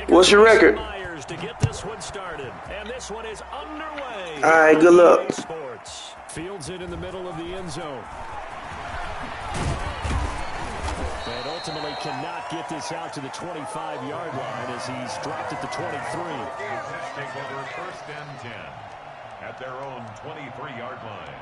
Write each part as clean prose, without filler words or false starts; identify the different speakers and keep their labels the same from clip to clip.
Speaker 1: What's your record?
Speaker 2: To get this one started, and this one is underway.
Speaker 1: All right, good luck.
Speaker 2: Sports. Fields it in the middle of the end zone. And ultimately cannot get this out to the 25-yard line as he's dropped at the 23.
Speaker 3: Take over 1st and 10 at their own 23-yard line.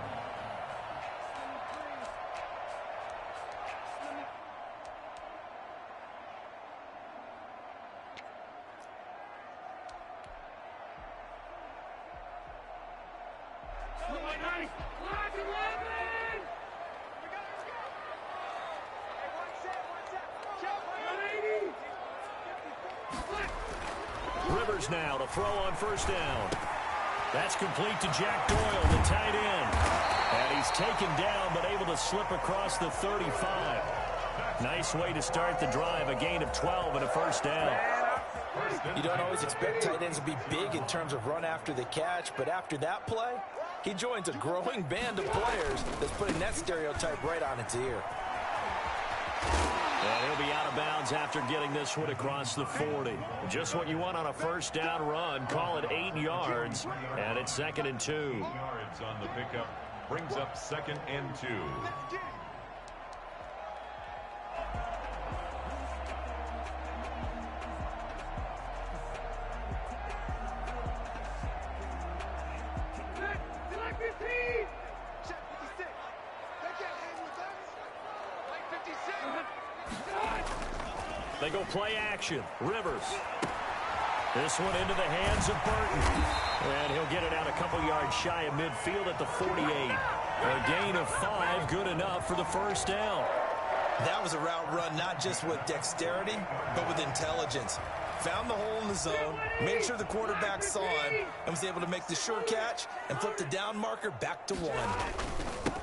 Speaker 2: Rivers now to throw on 1st down. That's complete to Jack Doyle, the tight end. And he's taken down but able to slip across the 35. Nice way to start the drive, a gain of 12 and a 1st down.
Speaker 4: You don't always expect tight ends to be big in terms of run after the catch, but after that play, he joins a growing band of players that's putting that stereotype right on its ear.
Speaker 2: And he'll be out of bounds after getting this one across the 40. Just what you want on a 1st down run. Call it 8 yards, and it's 2nd and 2.
Speaker 3: Yards on the pickup brings up 2nd and 2.
Speaker 2: They go play action. Rivers. This one into the hands of Burton. And he'll get it out a couple yards shy of midfield at the 48. A gain of 5, good enough for the 1st down.
Speaker 4: That was a route run not just with dexterity, but with intelligence. Found the hole in the zone, made sure the quarterback saw him, and was able to make the sure catch and flip the down marker back to 1.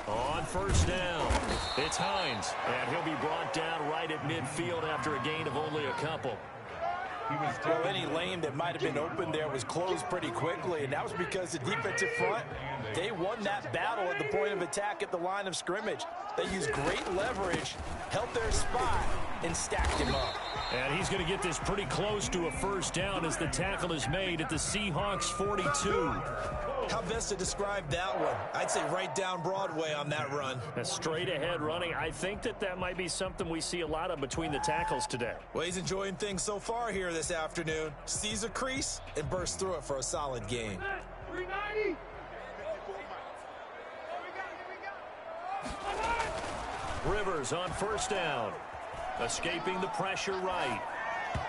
Speaker 2: On 1st down, it's Hines, and he'll be brought down right at midfield after a gain of only a couple.
Speaker 4: Well, any lane that might have been open there was closed pretty quickly, and that was because the defensive front, they won that battle at the point of attack at the line of scrimmage. They used great leverage, held their spot, and stacked him up.
Speaker 2: And he's going to get this pretty close to a 1st down as the tackle is made at the Seahawks 42.
Speaker 4: How best to describe that one? I'd say right down Broadway on that run.
Speaker 2: A straight ahead running. I think that might be something we see a lot of between the tackles today.
Speaker 4: Well, he's enjoying things so far here this afternoon. Sees a crease and bursts through it for a solid gain.
Speaker 5: 390.
Speaker 2: Rivers on 1st down. Escaping the pressure right.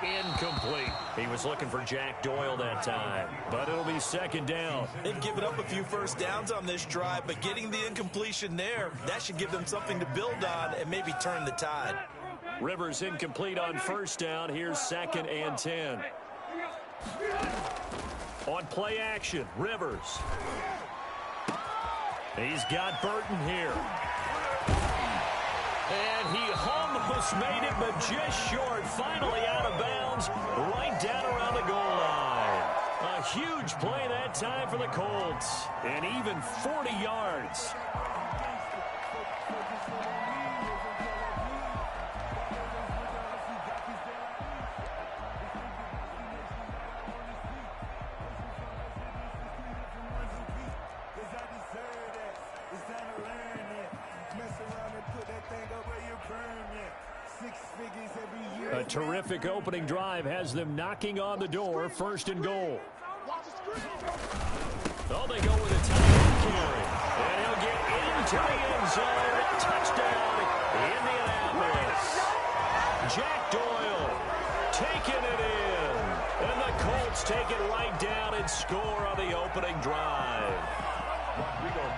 Speaker 2: Incomplete. He was looking for Jack Doyle that time, but it'll be 2nd down.
Speaker 4: They've given up a few 1st downs on this drive, but getting the incompletion there, that should give them something to build on and maybe turn the tide.
Speaker 2: Rivers incomplete on 1st down. Here's 2nd and 10. On play action, Rivers. He's got Burton here. And he almost made it, but just short. Finally out of bounds, right down around the goal line. A huge play that time for the Colts. And even 40 yards. A terrific opening drive has them knocking on the door. 1st and goal. Oh, they go with a tight end carry. And he'll get into the end zone. Touchdown, Indianapolis. Jack Doyle taking it in. And the Colts take it right down and score on the opening drive.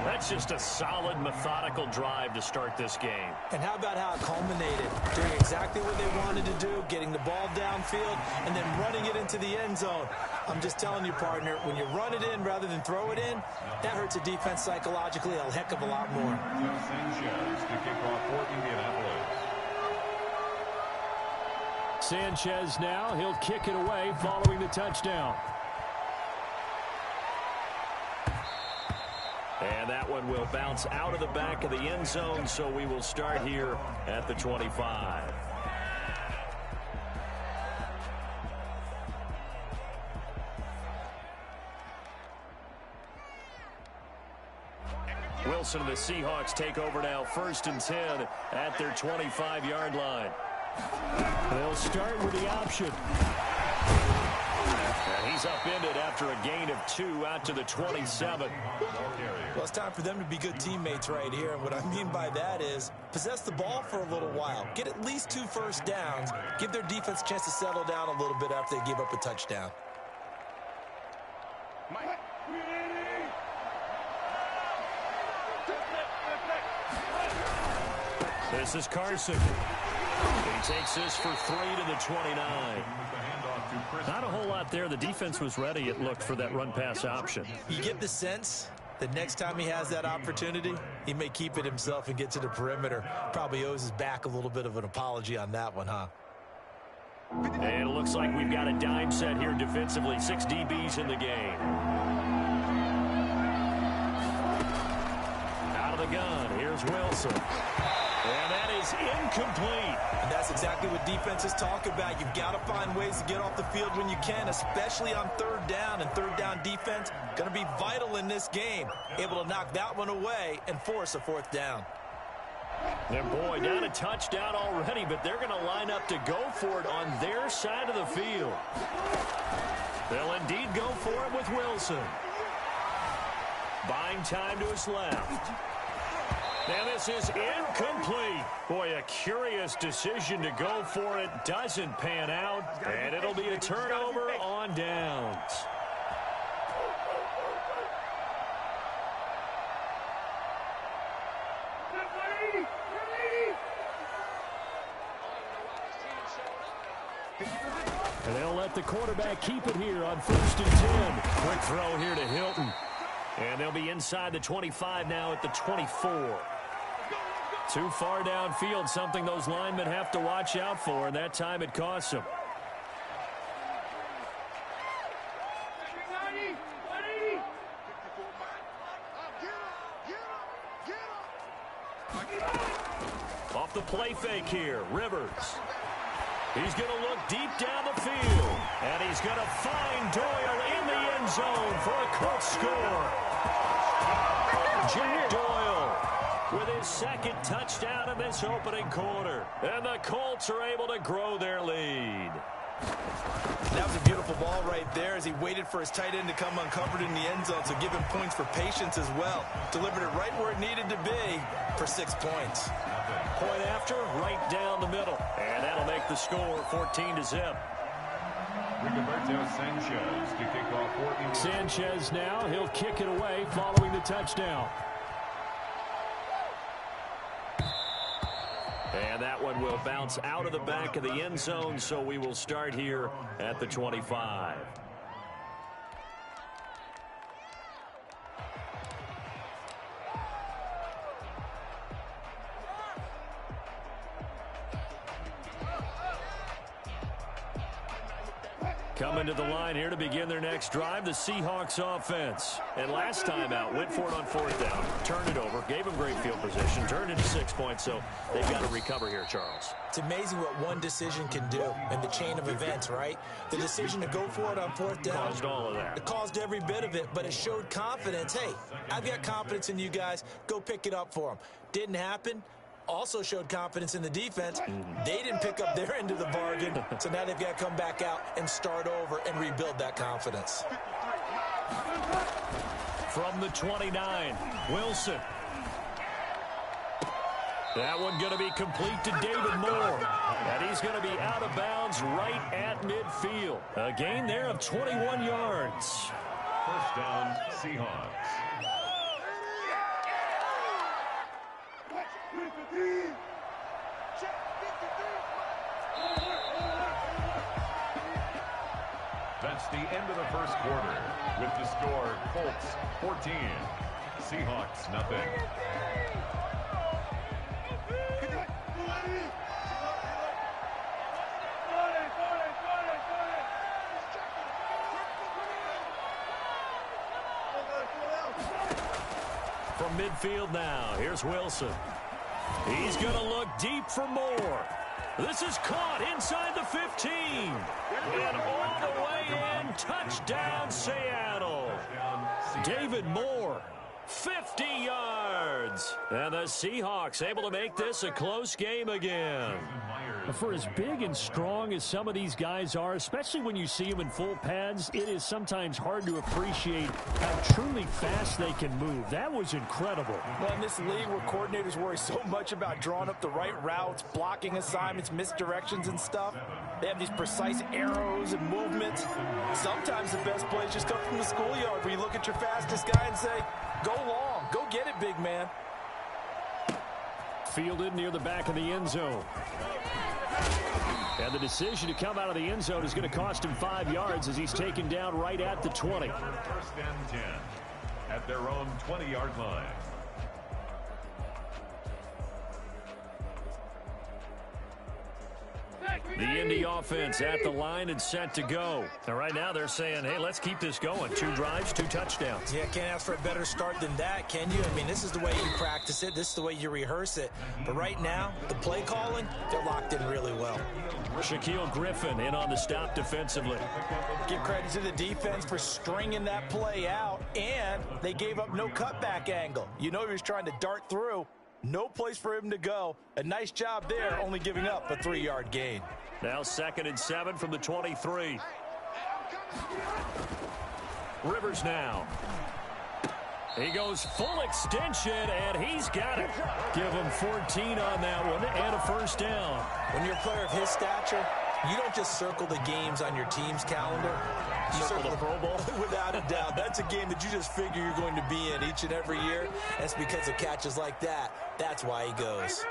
Speaker 2: That's just a solid, methodical drive to start this game.
Speaker 4: And how about how it culminated? Doing exactly what they wanted to do, getting the ball downfield, and then running it into the end zone. I'm just telling you, partner, when you run it in rather than throw it in, that hurts a defense psychologically a heck of a lot more.
Speaker 3: Sanchez to kick off for Indianapolis.
Speaker 2: Sanchez now, he'll kick it away following the touchdown. And that one will bounce out of the back of the end zone, so we will start here at the 25. Wilson and the Seahawks take over now, 1st and 10 at their 25-yard line. They'll start with the option. And he's upended after a gain of 2 out to the 27.
Speaker 4: Well, it's time for them to be good teammates right here. And what I mean by that is possess the ball for a little while. Get at least 2 first downs. Give their defense a chance to settle down a little bit after they give up a touchdown.
Speaker 2: This is Carson. He takes this for 3 to the 29. Not a whole lot there. The defense was ready, it looked, for that run-pass option.
Speaker 4: You get the sense that next time he has that opportunity, he may keep it himself and get to the perimeter. Probably owes his back a little bit of an apology on that one, huh?
Speaker 2: And it looks like we've got a dime set here defensively. 6 DBs in the game. Out of the gun, here's Wilson. And that is incomplete.
Speaker 4: And that's exactly what defenses talk about. You've got to find ways to get off the field when you can, especially on 3rd down. And 3rd down defense going to be vital in this game. Able to knock that one away and force a 4th down.
Speaker 2: And boy, not a touchdown already, but they're going to line up to go for it on their side of the field. They'll indeed go for it with Wilson. Buying time to his left. And this is incomplete. Boy, a curious decision to go for it. Doesn't pan out. And it'll be a turnover on downs. And they'll let the quarterback keep it here on 1st and 10. Quick throw here to Hilton. And they'll be inside the 25 now at the 24. Too far downfield, something those linemen have to watch out for, and that time it costs them. Off the play fake here, Rivers. He's going to look deep down the field, and he's going to find Doyle in the end zone for a quick score. Jack Doyle with his 2nd touchdown in this opening quarter. And the Colts are able to grow their lead.
Speaker 4: That was a beautiful ball right there as he waited for his tight end to come uncovered in the end zone, so give him points for patience as well. Delivered it right where it needed to be for 6 points.
Speaker 2: Point after, right down the middle. And that'll make the score 14-0.
Speaker 3: Rigoberto Sanchez to kick off 14.
Speaker 2: Sanchez now, he'll kick it away following the touchdown. And that one will bounce out of the back of the end zone, so we will start here at the 25. Coming to the line here to begin their next drive, the Seahawks offense. And last time out, went for it on 4th down, turned it over, gave them great field position, turned it to 6 points, so they've got to recover here, Charles.
Speaker 4: It's amazing what one decision can do in the chain of events, right? The decision to go for it on 4th down.
Speaker 2: Caused all of that.
Speaker 4: It caused every bit of it, but it showed confidence. Hey, I've got confidence in you guys. Go pick it up for them. Didn't happen. Also showed confidence in the defense. They didn't pick up their end of the bargain, so now they've got to come back out and start over and rebuild that confidence.
Speaker 2: From the 29, Wilson. That one going to be complete to David Moore. And he's going to be out of bounds right at midfield. A gain there of 21 yards.
Speaker 3: 1st down, Seahawks. That's the end of the 1st quarter. With the score, Colts 14, Seahawks nothing.
Speaker 2: From midfield now, here's Wilson. He's going to look deep for Moore. This is caught inside the 15. And all the way in, touchdown Seattle. David Moore 50 yards. And the Seahawks able to make this a close game again.
Speaker 5: For as big and strong as some of these guys are, especially when you see them in full pads, it is sometimes hard to appreciate how truly fast they can move. That was incredible.
Speaker 4: Well, in this league where coordinators worry so much about drawing up the right routes, blocking assignments, misdirections and stuff, they have these precise arrows and movements. Sometimes the best plays just come from the schoolyard where you look at your fastest guy and say, go long, go get it, big man.
Speaker 5: Fielded near the back of the end zone. And the decision to come out of the end zone is going to cost him 5 yards as he's taken down right at the 20.
Speaker 3: First and 10 at their own 20-yard line.
Speaker 2: The Indy offense at the line and set to go. And right now they're saying, hey, let's keep this going. 2 drives, 2 touchdowns.
Speaker 4: Yeah, can't ask for a better start than that, can you? I mean, this is the way you practice it. This is the way you rehearse it. But right now, the play calling, they're locked in really well.
Speaker 2: Shaquille Griffin in on the stop defensively.
Speaker 4: Give credit to the defense for stringing that play out, and they gave up no cutback angle. You know he was trying to dart through. No place for him to go. A nice job there, only giving up a 3-yard gain.
Speaker 2: Now 2nd and 7 from the 23. Rivers now. He goes full extension, and he's got it. Give him 14 on that one and a first down.
Speaker 4: When you're a player of his stature, you don't just circle the games on your team's calendar. You circle the Pro Bowl. Without a doubt. That's a game that you just figure you're going to be in each and every year. That's because of catches like that. That's why he goes.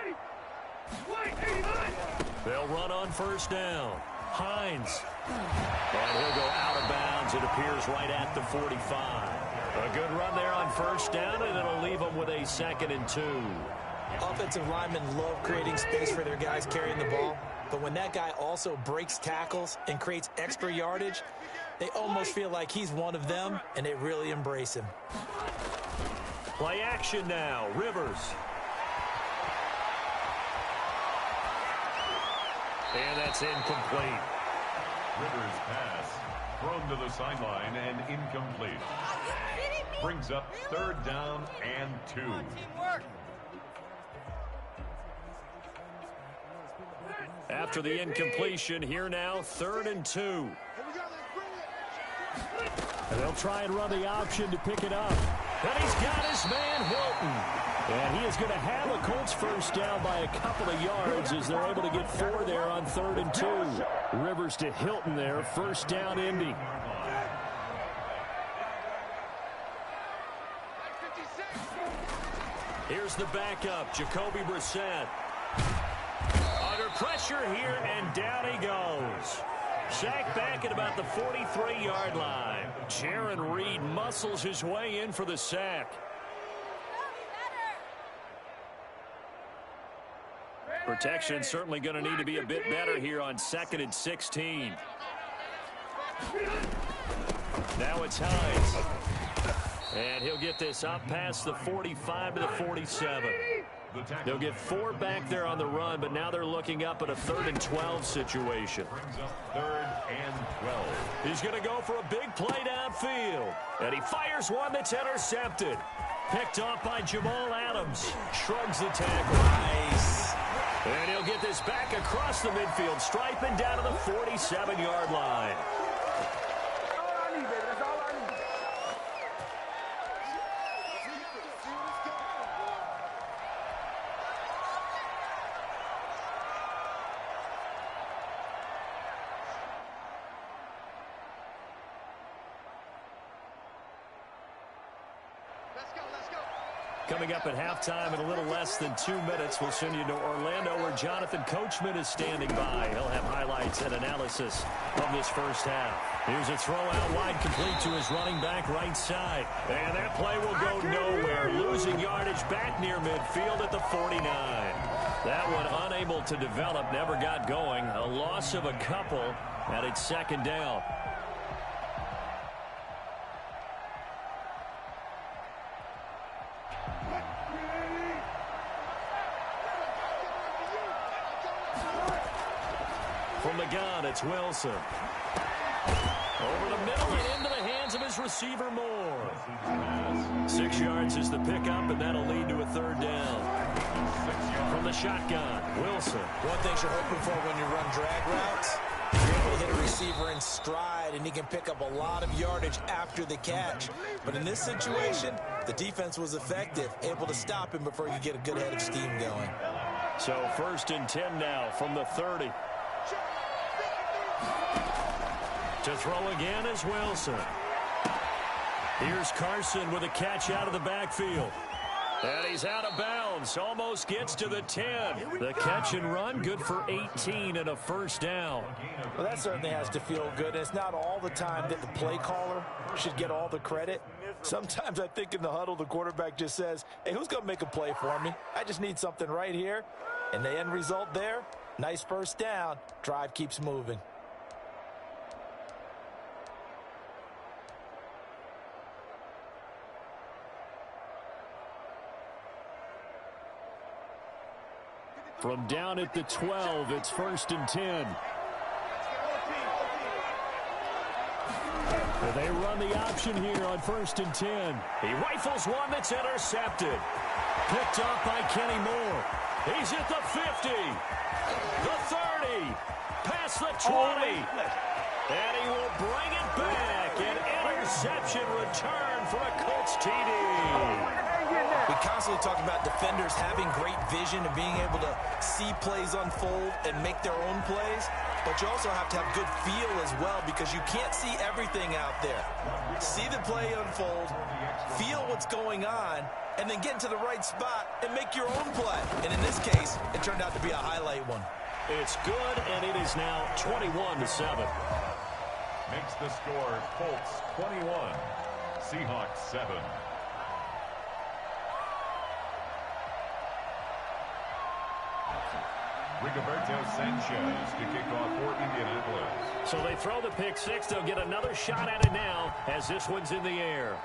Speaker 2: They'll run on first down. Hines. And he'll go out of bounds, it appears, right at the 45. A good run there on first down, and it'll leave them with a 2nd and 2.
Speaker 4: Offensive linemen love creating space for their guys carrying the ball. But when that guy also breaks tackles and creates extra yardage, they almost feel like he's one of them, and they really embrace him.
Speaker 2: Play action now. Rivers. And that's incomplete.
Speaker 3: Rivers' pass thrown to the sideline and incomplete. Brings up 3rd down and 2.
Speaker 2: After the incompletion, here now, 3rd and 2.
Speaker 5: And they'll try and run the option to pick it up.
Speaker 2: And he's got his man, Hilton.
Speaker 5: And he is going to have a Colts first down by a couple of yards as they're able to get 4 there on 3rd and 2. Rivers to Hilton there, first down Indy.
Speaker 2: Here's the backup, Jacoby Brissett. Under pressure here, and down he goes. Sacked back at about the 43-yard line. Jaron Reed muscles his way in for the sack. Protection certainly going to need to be a bit better here on 2nd and 16. Now it's Hines. And he'll get this up past the 45 to the 47. They'll get 4 back there on the run, but now they're looking up at a 3rd and 12 situation.
Speaker 3: Brings up 3rd and 12.
Speaker 2: He's going to go for a big play downfield. And he fires one that's intercepted. Picked off by Jamal Adams. Shrugs the tackle.
Speaker 4: Nice.
Speaker 2: And he'll get this back across the midfield, striping down to the 47-yard line. Coming up at halftime in a little less than 2 minutes, we'll send you to Orlando where Jonathan Coachman is standing by. He'll have highlights and analysis of this first half. Here's a throw out wide complete to his running back right side. And that play will go nowhere. Losing yardage back near midfield at the 49. That one unable to develop, never got going. A loss of a couple, and it's 2nd down. From the gun, it's Wilson. Over the middle and into the hands of his
Speaker 5: receiver Moore. 6 yards is the pickup, and that'll lead to a third down. From the shotgun, Wilson.
Speaker 4: One thing you're hoping for when you run drag routes, you're able to hit a receiver in stride, and he can pick up a lot of yardage after the catch. But in this situation, the defense was effective, able to stop him before he could get a good head of steam going.
Speaker 5: So 1st and 10 now from the 30. To throw again is Wilson. Here's Carson with a catch out of the backfield. And he's out of bounds. Almost gets to the 10. The catch and run, good for 18 and a first down.
Speaker 4: Well, that certainly has to feel good. It's not all the time that the play caller should get all the credit. Sometimes I think in the huddle, the quarterback just says, hey, who's going to make a play for me? I just need something right here. And the end result there, nice first down. Drive keeps moving.
Speaker 5: From down at the 12, it's 1st and 10. And they run the option here on 1st and 10. He rifles one that's intercepted. Picked up by Kenny Moore. He's at the 50, the 30, past the 20. And he will bring it back. An interception return for a Colts TD.
Speaker 4: We constantly talk about defenders having great vision and being able to see plays unfold and make their own plays. But you also have to have good feel as well, because you can't see everything out there. See the play unfold, feel what's going on, and then get into the right spot and make your own play. And in this case, it turned out to be a highlight one.
Speaker 5: It's good, and it is now 21-7.
Speaker 3: Makes the score Colts 21, Seahawks 7. Rigoberto Sanchez to kick off for Indianapolis.
Speaker 5: So they throw the pick six. They'll get another shot at it now as this one's in the air.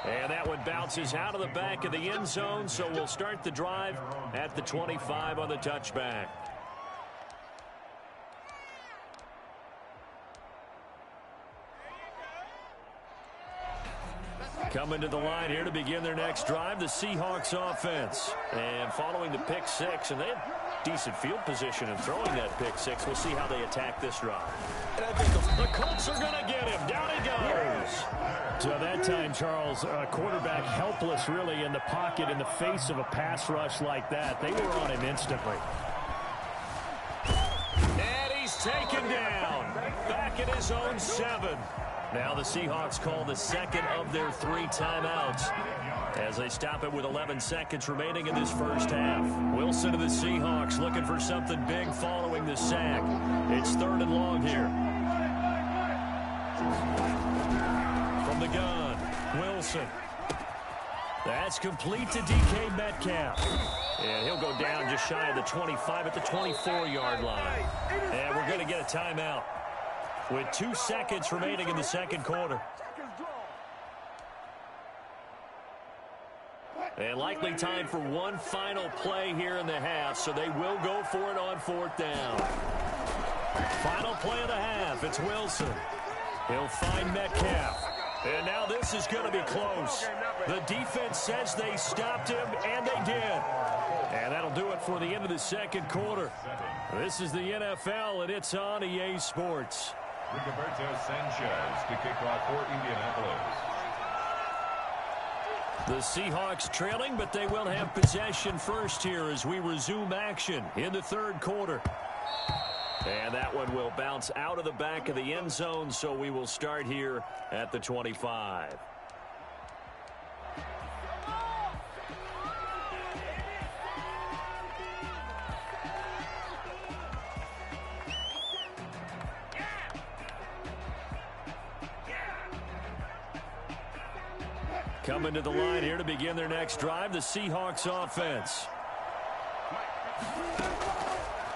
Speaker 5: And that one bounces out of the back of the end zone, so we'll start the drive at the 25 on the touchback. Coming to the line here to begin their next drive, the Seahawks offense. And following the pick six, and they had decent field position in throwing that pick six. We'll see how they attack this drive.
Speaker 4: And I think
Speaker 5: the Colts are going to get him. Down he goes. So that time, Charles, quarterback helpless really in the pocket in the face of a pass rush like that. They were on him instantly. And he's taken down. Back at his own 7. Now the Seahawks call the second of their 3 timeouts as they stop it with 11 seconds remaining in this first half. Wilson to the Seahawks looking for something big following the sack. It's 3rd and long here. From the gun, Wilson. That's complete to DK Metcalf. And he'll go down just shy of the 25 at the 24-yard line. And we're going to get a timeout with 2 seconds remaining in the second quarter. And likely time for one final play here in the half, so they will go for it on 4th down. Final play of the half, it's Wilson. He'll find Metcalf. And now this is going to be close. The defense says they stopped him, and they did. And that'll do it for the end of the second quarter. This is the NFL, and it's on EA Sports.
Speaker 3: Rigoberto Sanchez to kick off for Indianapolis.
Speaker 5: The Seahawks trailing, but they will have possession first here as we resume action in the 3rd quarter. And that one will bounce out of the back of the end zone, so we will start here at the 25. Coming to the line here to begin their next drive, the Seahawks offense.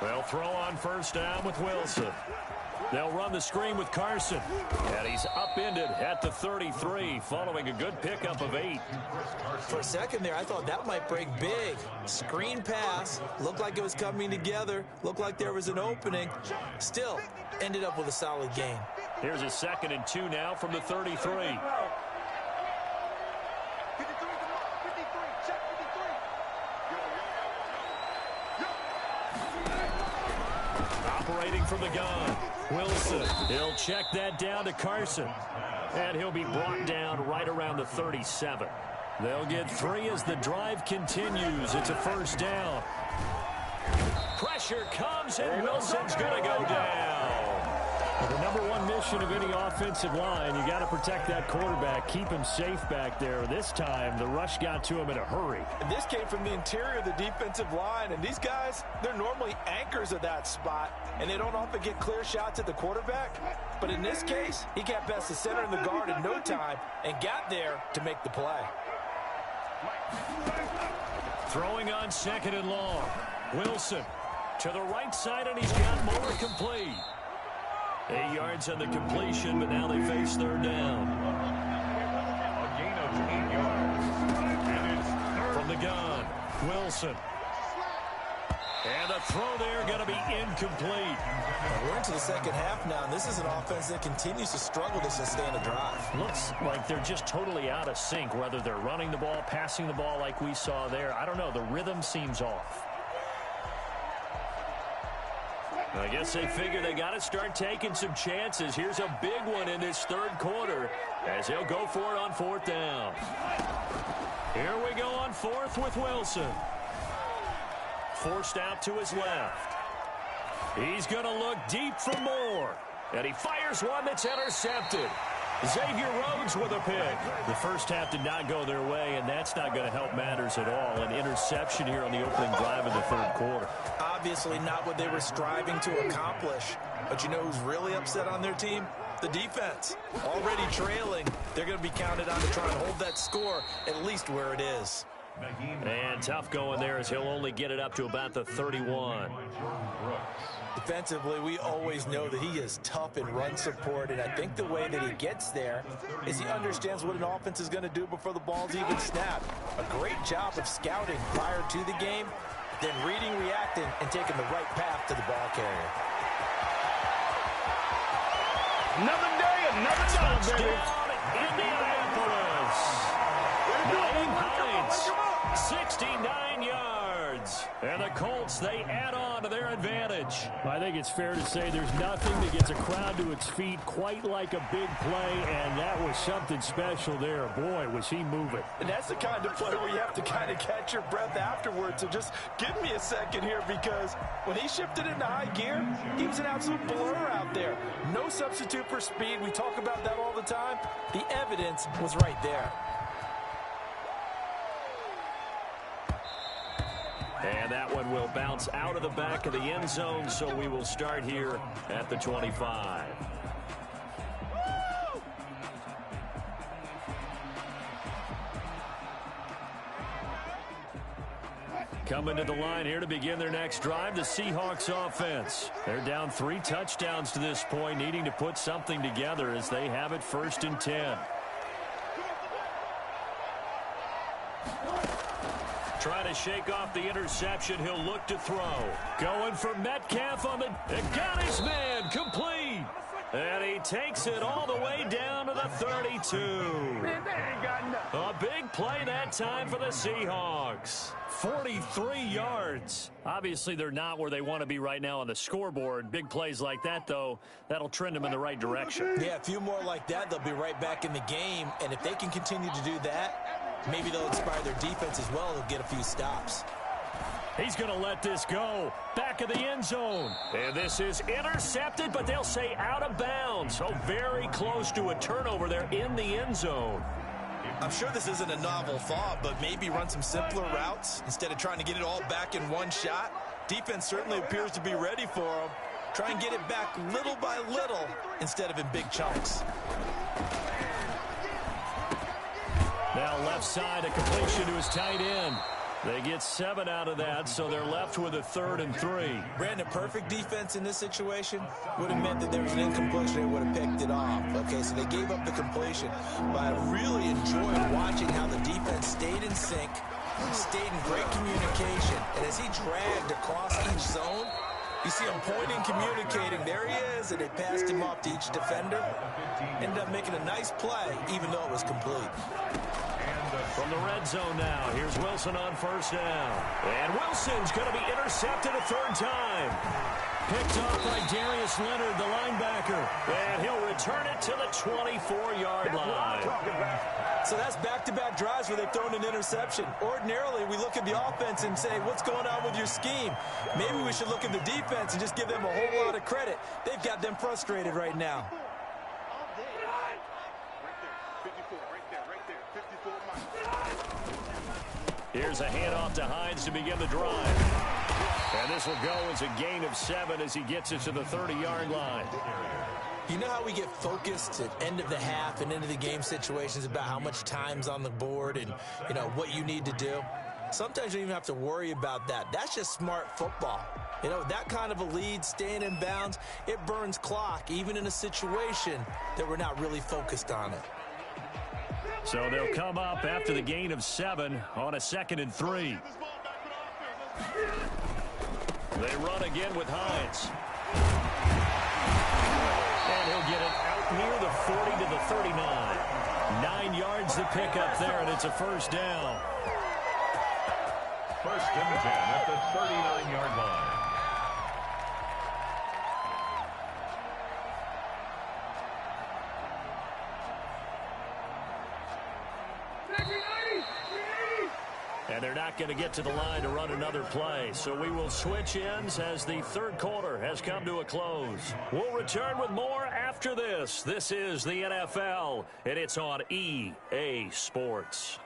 Speaker 5: They'll throw on 1st down with Wilson. They'll run the screen with Carson. And he's upended at the 33 following a good pickup of 8.
Speaker 4: For a second there, I thought that might break big. Screen pass. Looked like it was coming together. Looked like there was an opening. Still, ended up with a solid gain.
Speaker 5: Here's a 2nd and 2 now from the 33. Operating from the gun, Wilson. He'll check that down to Carson. And he'll be brought down right around the 37. They'll get 3 as the drive continues. It's a 1st down. Pressure comes, and Wilson's going to go down. The number one mission of any offensive line, you got to protect that quarterback, keep him safe back there. This time, the rush got to him in a hurry.
Speaker 4: And this came from the interior of the defensive line, and these guys, they're normally anchors of that spot, and they don't often get clear shots at the quarterback. But in this case, he got past the center and the guard in no time and got there to make the play.
Speaker 5: Throwing on 2nd and long. Wilson to the right side, and he's got Moore complete. 8 yards on the completion, but now they face 3rd down.
Speaker 3: A gain of 8 yards. And it's 3rd.
Speaker 5: From the gun, Wilson. And the throw there going to be incomplete.
Speaker 4: We're into the 2nd half now, and this is an offense that continues to struggle to sustain a drive.
Speaker 5: Looks like they're just totally out of sync, whether they're running the ball, passing the ball like we saw there. I don't know. The rhythm seems off. I guess they figure they got to start taking some chances. Here's a big one in this 3rd quarter as he'll go for it on 4th down. Here we go on 4th with Wilson. Forced out to his left. He's going to look deep for Moore. And he fires one that's intercepted. Xavier Rhodes with a pick. The 1st half did not go their way, and that's not going to help matters at all. An interception here on the opening drive of the 3rd quarter.
Speaker 4: Obviously not what they were striving to accomplish. But you know who's really upset on their team? The defense. Already trailing, they're going to be counted on to try and hold that score at least where it is.
Speaker 5: And tough going there as he'll only get it up to about the 31.
Speaker 4: Defensively, we always know that he is tough in run support, and I think the way that he gets there is he understands what an offense is going to do before the ball's even snapped. A great job of scouting prior to the game, then reading, reacting, and taking the right path to the ball carrier.
Speaker 1: Another day, another dog, baby.
Speaker 5: Indianapolis. 9 points, 69 yards. And the Colts, they add on to their advantage.
Speaker 6: I think it's fair to say there's nothing that gets a crowd to its feet quite like a big play, and that was something special there. Boy, was he moving.
Speaker 4: And that's the kind of play where you have to kind of catch your breath afterwards. So just give me a second here, because when he shifted into high gear, he was an absolute blur out there. No substitute for speed. We talk about that all the time. The evidence was right there.
Speaker 5: And that one will bounce out of the back of the end zone, so we will start here at the 25. Coming to the line here to begin their next drive, the Seahawks offense. They're down 3 touchdowns to this point, needing to put something together as they have it 1st and 10. Trying to shake off the interception. He'll look to throw. Going for Metcalf on the... It got his man complete. And he takes it all the way down to the 32. A big play that time for the Seahawks. 43 yards. Obviously, they're not where they want to be right now on the scoreboard. Big plays like that, though, that'll trend them in the right direction.
Speaker 4: Yeah, a few more like that, they'll be right back in the game. And if they can continue to do that, maybe they'll inspire their defense as well. They'll get a few stops.
Speaker 5: He's going to let this go. Back of the end zone. And this is intercepted, but they'll say out of bounds. So very close to a turnover there in the end zone.
Speaker 4: I'm sure this isn't a novel thought, but maybe run some simpler routes instead of trying to get it all back in one shot. Defense certainly appears to be ready for them. Try and get it back little by little instead of in big chunks.
Speaker 5: Now left side, a completion to his tight end. They get 7 out of that, so they're left with a 3rd and 3.
Speaker 4: Brandon, perfect defense in this situation would have meant that there was an incompletion. They would have picked it off. Okay, so they gave up the completion. But I really enjoyed watching how the defense stayed in sync, stayed in great communication. And as he dragged across each zone, You see him pointing, communicating. There he is, and they passed him off to each defender. Ended up making a nice play, even though it was complete.
Speaker 5: From the red zone now, here's Wilson on first down. And Wilson's going to be intercepted a third time. Picked off by Darius Leonard, the linebacker. And he'll return it to the 24-yard line.
Speaker 4: So that's back-to-back drives where they've thrown an interception. Ordinarily, we look at the offense and say, what's going on with your scheme? Maybe we should look at the defense and just give them a whole lot of credit. They've got them frustrated right now.
Speaker 5: Here's a handoff to Hines to begin the drive. And this will go as a gain of 7 as he gets it to the 30-yard line.
Speaker 4: You know how we get focused at end of the half and into the game situations about how much time's on the board and, you know, what you need to do? Sometimes you don't even have to worry about that. That's just smart football. You know, that kind of a lead, staying in bounds, it burns clock, even in a situation that we're not really focused on it.
Speaker 5: So they'll come up after the gain of 7 on a 2nd and 3. They run again with Hines. And he'll get it out near the 40 to the 39. 9 yards to pick up there, and it's a first down.
Speaker 3: First and 10 at the 39-yard line.
Speaker 5: And they're not going to get to the line to run another play. So we will switch ends as the third quarter has come to a close. We'll return with more after this. This is the NFL, and it's on EA Sports.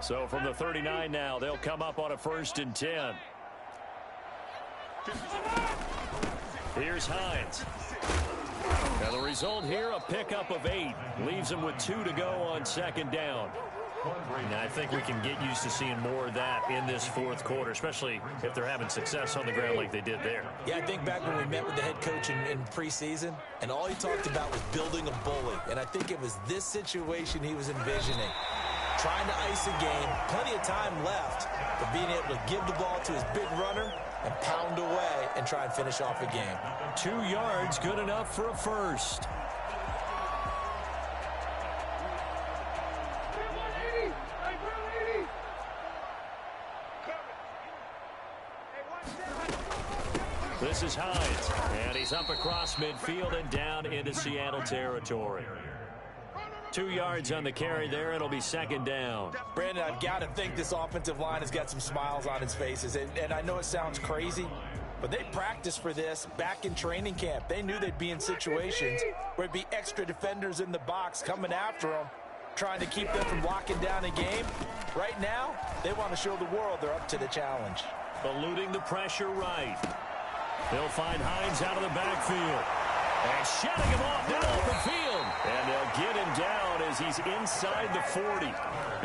Speaker 5: So from the 39 now, they'll come up on a 1st and 10. Here's Hines. Now the result here, a pickup of 8. Leaves them with 2 to go on 2nd down. Now, I think we can get used to seeing more of that in this 4th quarter, especially if they're having success on the ground like they did there.
Speaker 4: Yeah, I think back when we met with the head coach in preseason, and all he talked about was building a bully. And I think it was this situation he was envisioning. Trying to ice a game, plenty of time left, but being able to give the ball to his big runner and pound away and try and finish off a game.
Speaker 5: 2 yards, good enough for a first. This is Hines, and he's up across midfield and down into Seattle territory. 2 yards on the carry there. It'll be 2nd down.
Speaker 4: Brandon, I've got to think this offensive line has got some smiles on its faces. And I know it sounds crazy, but they practiced for this back in training camp. They knew they'd be in situations where it'd be extra defenders in the box coming after them, trying to keep them from locking down a game. Right now, they want to show the world they're up to the challenge.
Speaker 5: Eluding the pressure right. They'll find Hines out of the backfield. And shutting him off down open field. And they'll get him down as he's inside the 40.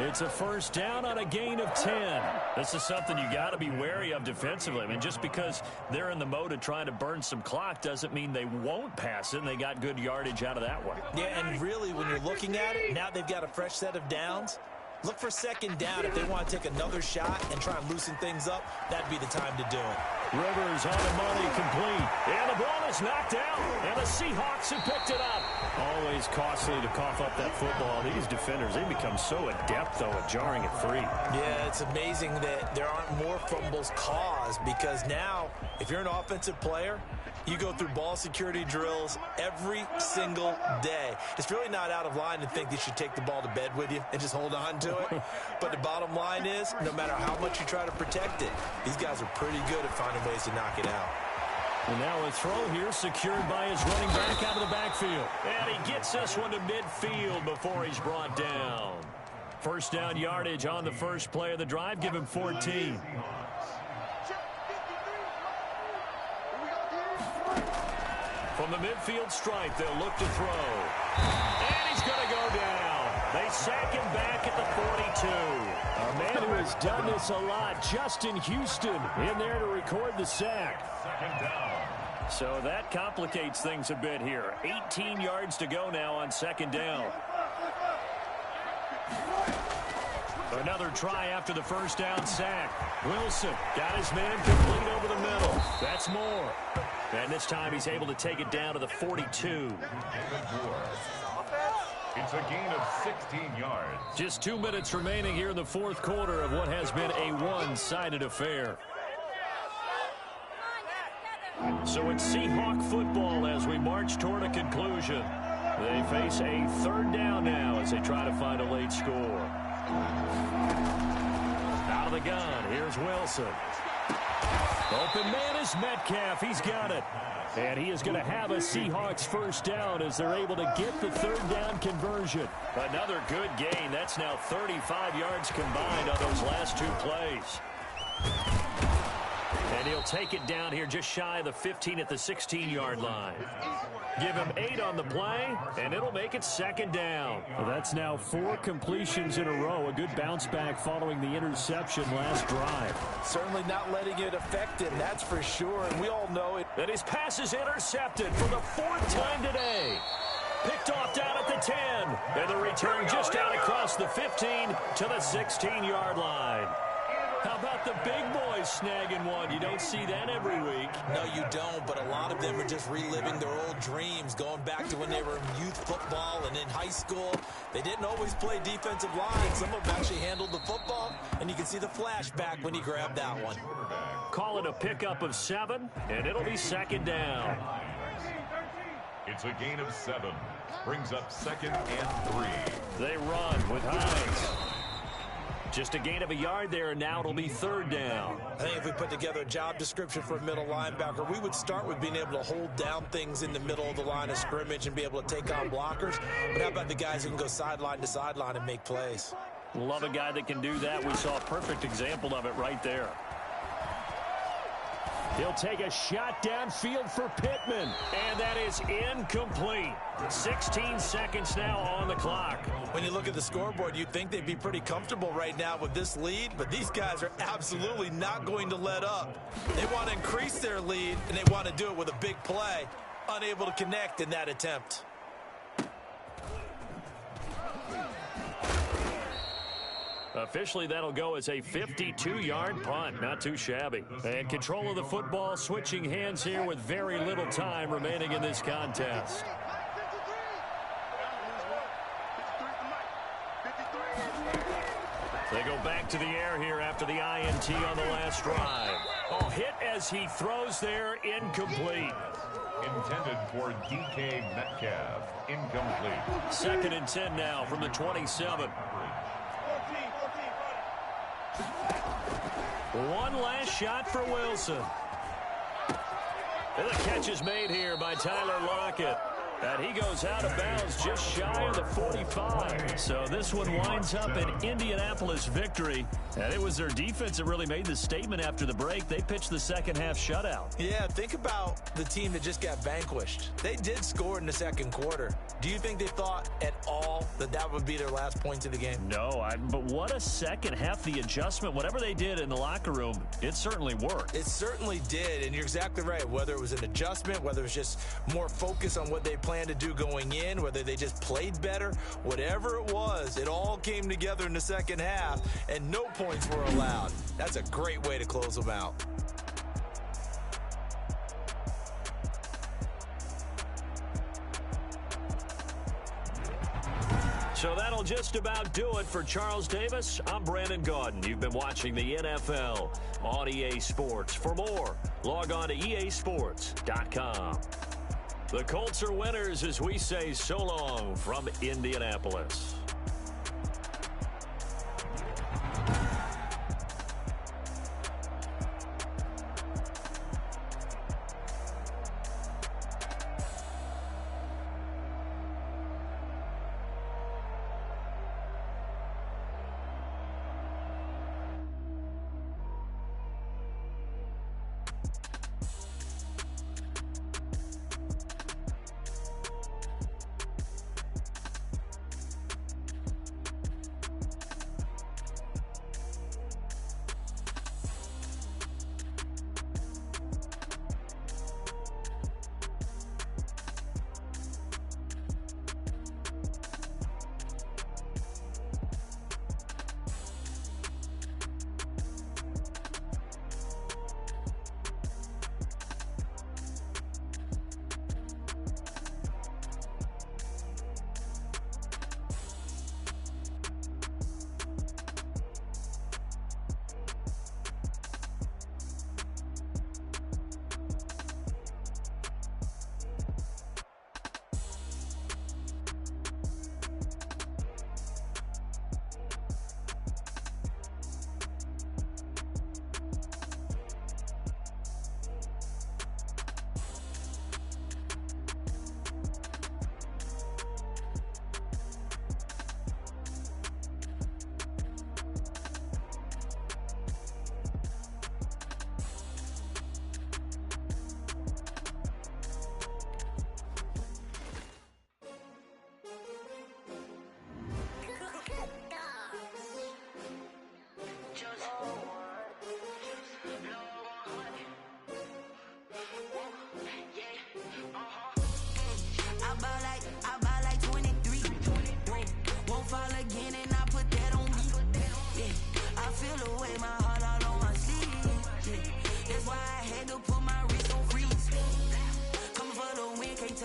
Speaker 5: It's a first down on a gain of 10. This is something you got to be wary of defensively. I mean, just because they're in the mode of trying to burn some clock doesn't mean they won't pass it, and they got good yardage out of that one.
Speaker 4: Yeah, and really, when you're looking at it, now they've got a fresh set of downs. Look for 2nd down. If they want to take another shot and try and loosen things up, that'd be the time to do it.
Speaker 5: Rivers on the money, complete. And the ball is knocked out. And the Seahawks have picked it up. Always costly to cough up that football. These defenders, they become so adept, though, at jarring it free.
Speaker 4: Yeah, it's amazing that there aren't more fumbles caused, because now, if you're an offensive player, you go through ball security drills every single day. It's really not out of line to think you should take the ball to bed with you and just hold on to it. But the bottom line is, no matter how much you try to protect it, these guys are pretty good at finding ways to knock it out.
Speaker 5: And now a throw here secured by his running back out of the backfield. And he gets this one to midfield before he's brought down. First down yardage on the first play of the drive. Give him 14. From the midfield stripe, they'll look to throw. And he's going to go down. They sack him back at the 42. A man who has done this a lot, Justin Houston, in there to record the sack.
Speaker 3: 2nd down.
Speaker 5: So that complicates things a bit here. 18 yards to go now on second down. Another try after the first down sack. Wilson got his man complete over the middle. That's more. And this time he's able to take it down to the 42.
Speaker 3: It's a gain of 16 yards.
Speaker 5: Just 2 minutes remaining here in the fourth quarter of what has been a one-sided affair. So it's Seahawk football as we march toward a conclusion. They face a third down now as they try to find a late score. Out of the gun, here's Wilson. Open man is Metcalf. He's got it. And he is going to have a Seahawks first down as they're able to get the third down conversion. Another good gain. That's now 35 yards combined on those last two plays. And he'll take it down here just shy of the 15 at the 16-yard line. Give him 8 on the play, and it'll make it second down.
Speaker 6: Well, that's now 4 completions in a row. A good bounce back following the interception last drive.
Speaker 4: Certainly not letting it affect him, that's for sure. And we all know it.
Speaker 5: And his pass is intercepted for the 4th time today. Picked off down at the 10. And the return just out across the 15 to the 16-yard line. How about the big boys snagging one? You don't see that every week.
Speaker 4: No, you don't, but a lot of them are just reliving their old dreams, going back to when they were in youth football and in high school. They didn't always play defensive line. Some of them actually handled the football, and you can see the flashback when he grabbed that one.
Speaker 5: Call it a pickup of 7, and it'll be second down.
Speaker 3: It's a gain of 7. Brings up 2nd and 3.
Speaker 5: They run with Hines. Just a gain of a yard there, and now it'll be third down.
Speaker 4: I think if we put together a job description for a middle linebacker, we would start with being able to hold down things in the middle of the line of scrimmage and be able to take on blockers. But how about the guys who can go sideline to sideline and make plays?
Speaker 5: Love a guy that can do that. We saw a perfect example of it right there.
Speaker 6: He'll take a shot downfield for Pittman.
Speaker 5: And that is incomplete. 16 seconds now on the clock.
Speaker 4: When you look at the scoreboard, you'd think they'd be pretty comfortable right now with this lead, but these guys are absolutely not going to let up. They want to increase their lead, and they want to do it with a big play. Unable to connect in that attempt.
Speaker 5: Officially, that'll go as a 52-yard punt. Not too shabby. And control of the football, switching hands here with very little time remaining in this contest. They go back to the air here after the INT on the last drive. Oh, hit as he throws there, incomplete.
Speaker 3: Intended for DK Metcalf. Incomplete.
Speaker 5: 2nd and 10 now from the 27. One last shot for Wilson. And the catch is made here by Tyler Lockett. And he goes out of bounds just shy of the 45. So this one winds up an Indianapolis victory. And it was their defense that really made the statement after the break. They pitched the second half shutout.
Speaker 4: Yeah, think about the team that just got vanquished. They did score in the second quarter. Do you think they thought at all that that would be their last points of the game?
Speaker 5: No, but what a second half. The adjustment, whatever they did in the locker room, it certainly worked.
Speaker 4: It certainly did, and you're exactly right. Whether it was an adjustment, whether it was just more focus on what they planned to do going in, whether they just played better, whatever it was, it all came together in the second half, and no points were allowed. That's a great way to close them out.
Speaker 5: So that'll just about do it for Charles Davis. I'm Brandon Gaudin. You've been watching the NFL on EA Sports. For more, log on to easports.com. The Colts are winners as we say so long from Indianapolis.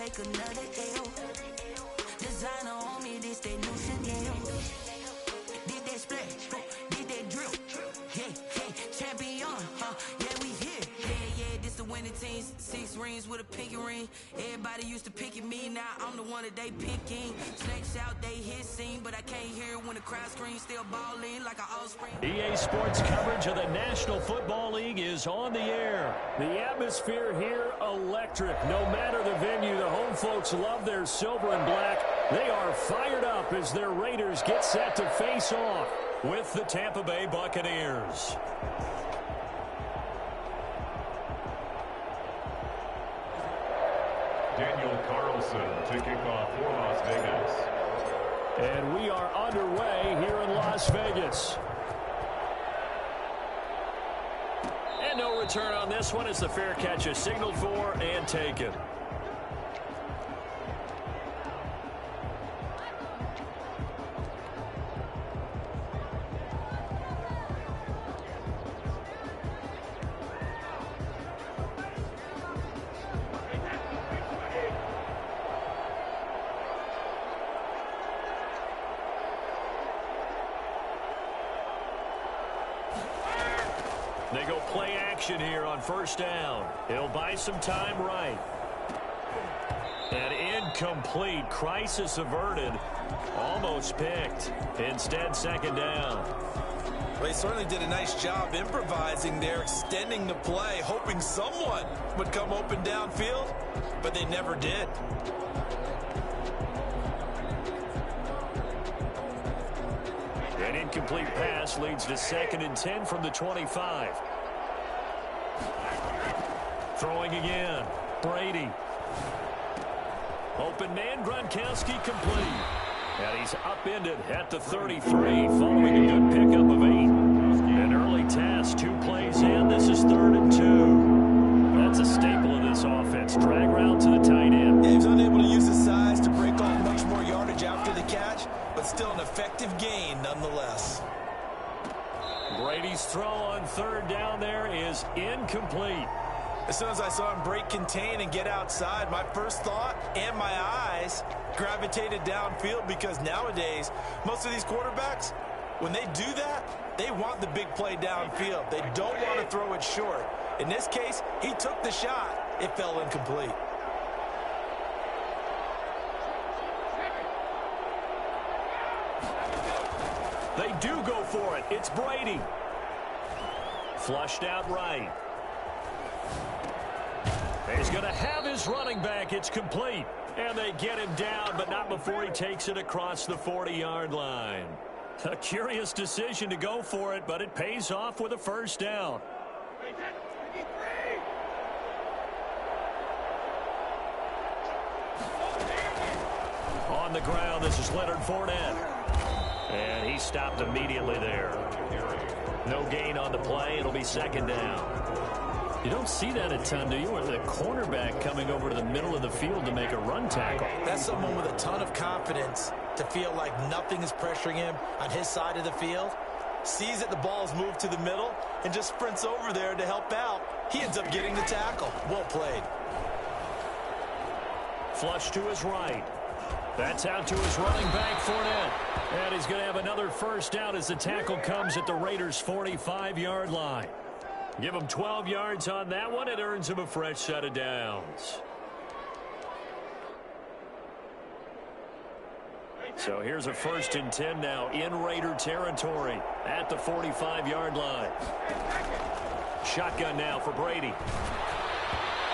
Speaker 7: take another L. Designer on me, this they new Chanel. Did that splash, did that drill. Yeah, champion, yeah, we here. Yeah, this the winning teams. 6 rings with a pinky ring. Everybody used to picking me, now I'm the one that they picking. Snakes out, they hit scene, but I can't hear when the crowd screams. Still balling like an offspring.
Speaker 5: EA Sports coverage of the National Football League is on the air. The atmosphere here, electric. No matter the venue, the home folks love their silver and black. They are fired up as their Raiders get set to face off with the Tampa Bay Buccaneers.
Speaker 3: Daniel Carlson to kick off for Las Vegas.
Speaker 5: And we are underway here in Las Vegas. And no return on this one as the fair catch is signaled for and taken. They go play action here on first down. He'll buy some time right. And incomplete. Crisis averted. Almost picked. Instead, second down.
Speaker 4: Well, he certainly did a nice job improvising there, extending the play, hoping someone would come open downfield, but they never did.
Speaker 5: An incomplete pass leads to 2nd and 10 from the 25. Throwing again. Brady. Open man, Gronkowski complete. And he's upended at the 33 following a good pickup of 8. An early task, 2 plays in. This is 3rd and 2. That's a staple of this offense. Drag route to the tight end.
Speaker 4: Yeah, he was unable to use his size to break off much more yardage after the catch, but still an effective gain nonetheless.
Speaker 5: Brady's throw on 3rd down there is incomplete.
Speaker 4: As soon as I saw him break contain and get outside, my first thought and my eyes gravitated downfield, because nowadays, most of these quarterbacks, when they do that, they want the big play downfield. They don't want to throw it short. In this case, he took the shot. It fell incomplete.
Speaker 5: They do go for it. It's Brady. Flushed out right. He's going to have his running back. It's complete. And they get him down, but not before he takes it across the 40-yard line. A curious decision to go for it, but it pays off with a first down. On the ground, this is Leonard Fournette. And he stopped immediately there. No gain on the play. It'll be 2nd down. You don't see that a ton, do you? Or the cornerback coming over to the middle of the field to make a run tackle.
Speaker 4: That's someone with a ton of confidence to feel like nothing is pressuring him on his side of the field. Sees that the ball is moved to the middle and just sprints over there to help out. He ends up getting the tackle. Well played.
Speaker 5: Flush to his right. That's out to his running back, Fournette. And he's going to have another first down as the tackle comes at the Raiders' 45-yard line. Give him 12 yards on that one. It earns him a fresh set of downs. So here's a 1st and 10 now in Raider territory at the 45-yard line. Shotgun now for Brady.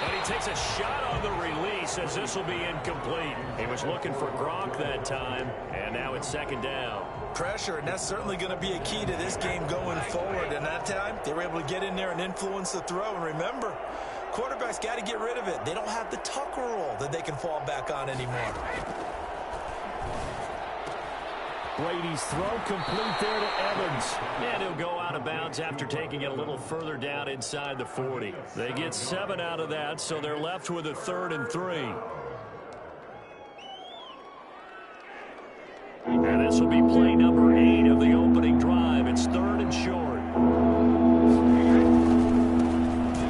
Speaker 5: And he takes a shot on the release as this will be incomplete. He was looking for Gronk that time, and now it's 2nd down.
Speaker 4: Pressure, and that's certainly going to be a key to this game going forward. And that time, they were able to get in there and influence the throw. And remember, quarterbacks got to get rid of it. They don't have the Tucker rule that they can fall back on anymore.
Speaker 5: Brady's throw complete there to Evans. And he'll go out of bounds after taking it a little further down inside the 40. They get 7 out of that, so they're left with a 3rd and 3. And this will be play number 8 of the opening drive. It's 3rd and short.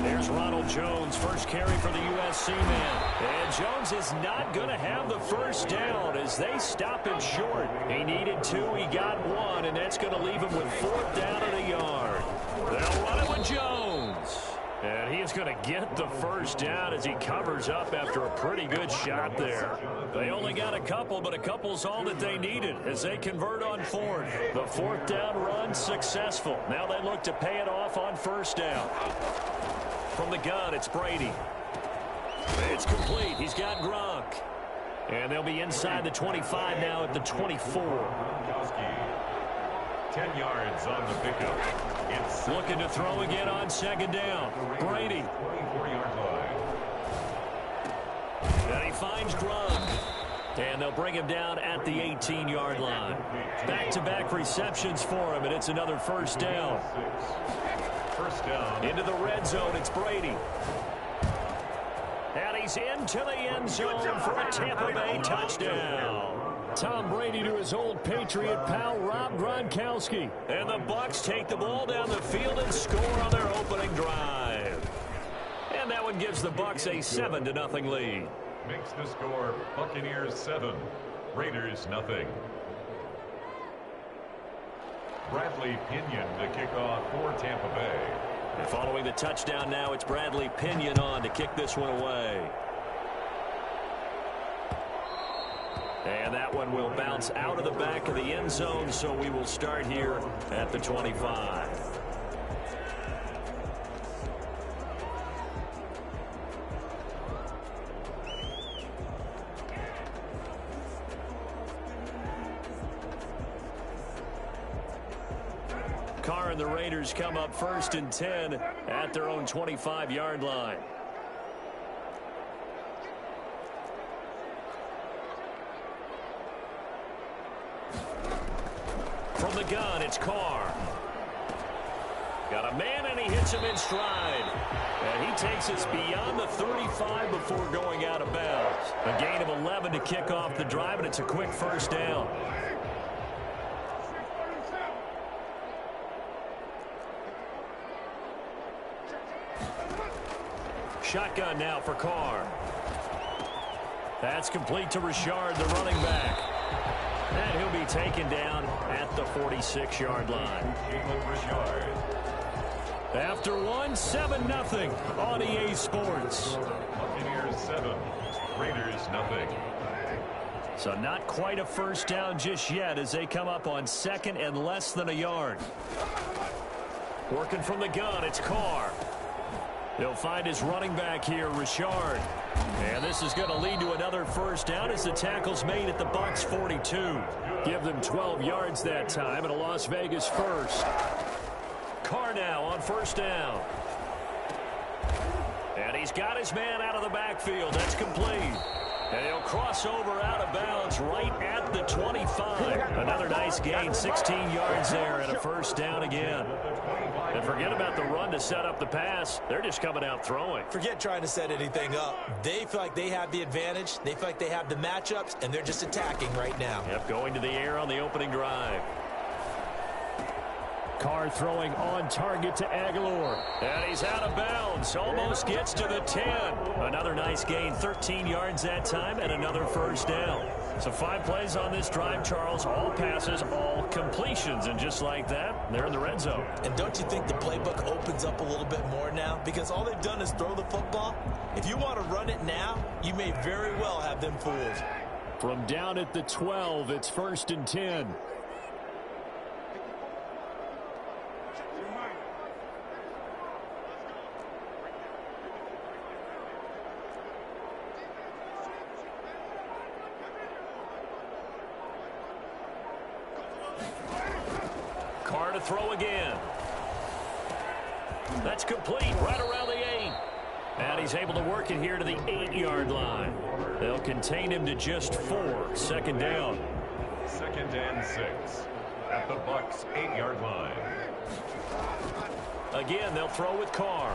Speaker 5: There's Ronald Jones, first carry for the USC man. And Jones is not going to have the first down as they stop him short. He needed 2, he got 1, and that's going to leave him with 4th down and a yard. They'll run it with Jones. And he is going to get the first down as he covers up after a pretty good shot there. They only got a couple, but a couple's all that they needed as they convert on 4th. The 4th down run successful. Now they look to pay it off on 1st down. From the gun, it's Brady. It's complete. He's got Gronk. And they'll be inside the 25 now at the 24.
Speaker 3: 10 yards on the pickup. It's
Speaker 5: looking to throw again on 2nd down. Brady.
Speaker 3: 24-yard line.
Speaker 5: And he finds Gronk. And they'll bring him down at the 18-yard line. Back-to-back receptions for him, and it's another 1st down.
Speaker 3: First down.
Speaker 5: Into the red zone, it's Brady. And he's into the end zone for a Tampa Bay touchdown.
Speaker 6: Tom Brady to his old Patriot pal, Rob Gronkowski.
Speaker 5: And the Bucs take the ball down the field and score on their opening drive. And that one gives the Bucs a 7-0 lead.
Speaker 3: Makes the score Buccaneers 7, Raiders nothing. Bradley Pinion to kick off for Tampa Bay.
Speaker 5: And following the touchdown now, it's Bradley Pinion on to kick this one away. And that one will bounce out of the back of the end zone, so we will start here at the 25. Carr and the Raiders come up 1st and 10 at their own 25-yard line. From the gun, it's Carr. Got a man, and he hits him in stride. And he takes us beyond the 35 before going out of bounds. A gain of 11 to kick off the drive, and it's a quick 1st down. Shotgun now for Carr. That's complete to Richard, the running back. And he'll be taken down at the 46-yard line. After one, 7-0 on EA Sports.
Speaker 3: Buccaneers 7, Raiders nothing.
Speaker 5: So not quite a 1st down just yet as they come up on 2nd and less than a yard. Working from the gun, it's Carr. He'll find his running back here, Richard. And this is going to lead to another 1st down as the tackle's made at the Bucs 42. Give them 12 yards that time and a Las Vegas 1st. Carr now on 1st down. And he's got his man out of the backfield. That's complete. And he'll cross over out of bounds right at the 25. Another nice gain, 16 yards there and a 1st down again. And forget about the run to set up the pass. They're just coming out throwing.
Speaker 4: Forget trying to set anything up. They feel like they have the advantage. They feel like they have the matchups, and they're just attacking right now.
Speaker 5: Yep, going to the air on the opening drive.
Speaker 6: Carr throwing on target to Aguilar.
Speaker 5: And he's out of bounds. Almost gets to the 10. Another nice gain, 13 yards that time, and another 1st down. So 5 plays on this drive, Charles. All passes, all completions. And just like that, they're in the red zone.
Speaker 4: And don't you think the playbook opens up a little bit more now? Because all they've done is throw the football. If you want to run it now, you may very well have them fooled.
Speaker 6: From down at the 12, it's 1st and 10.
Speaker 5: Carr to throw again. That's complete right around the 8. And he's able to work it here to the 8-yard line. They'll contain him to just 4. 2nd down.
Speaker 3: 2nd and 6 at the Bucs 8-yard line.
Speaker 5: Again, they'll throw with Carr.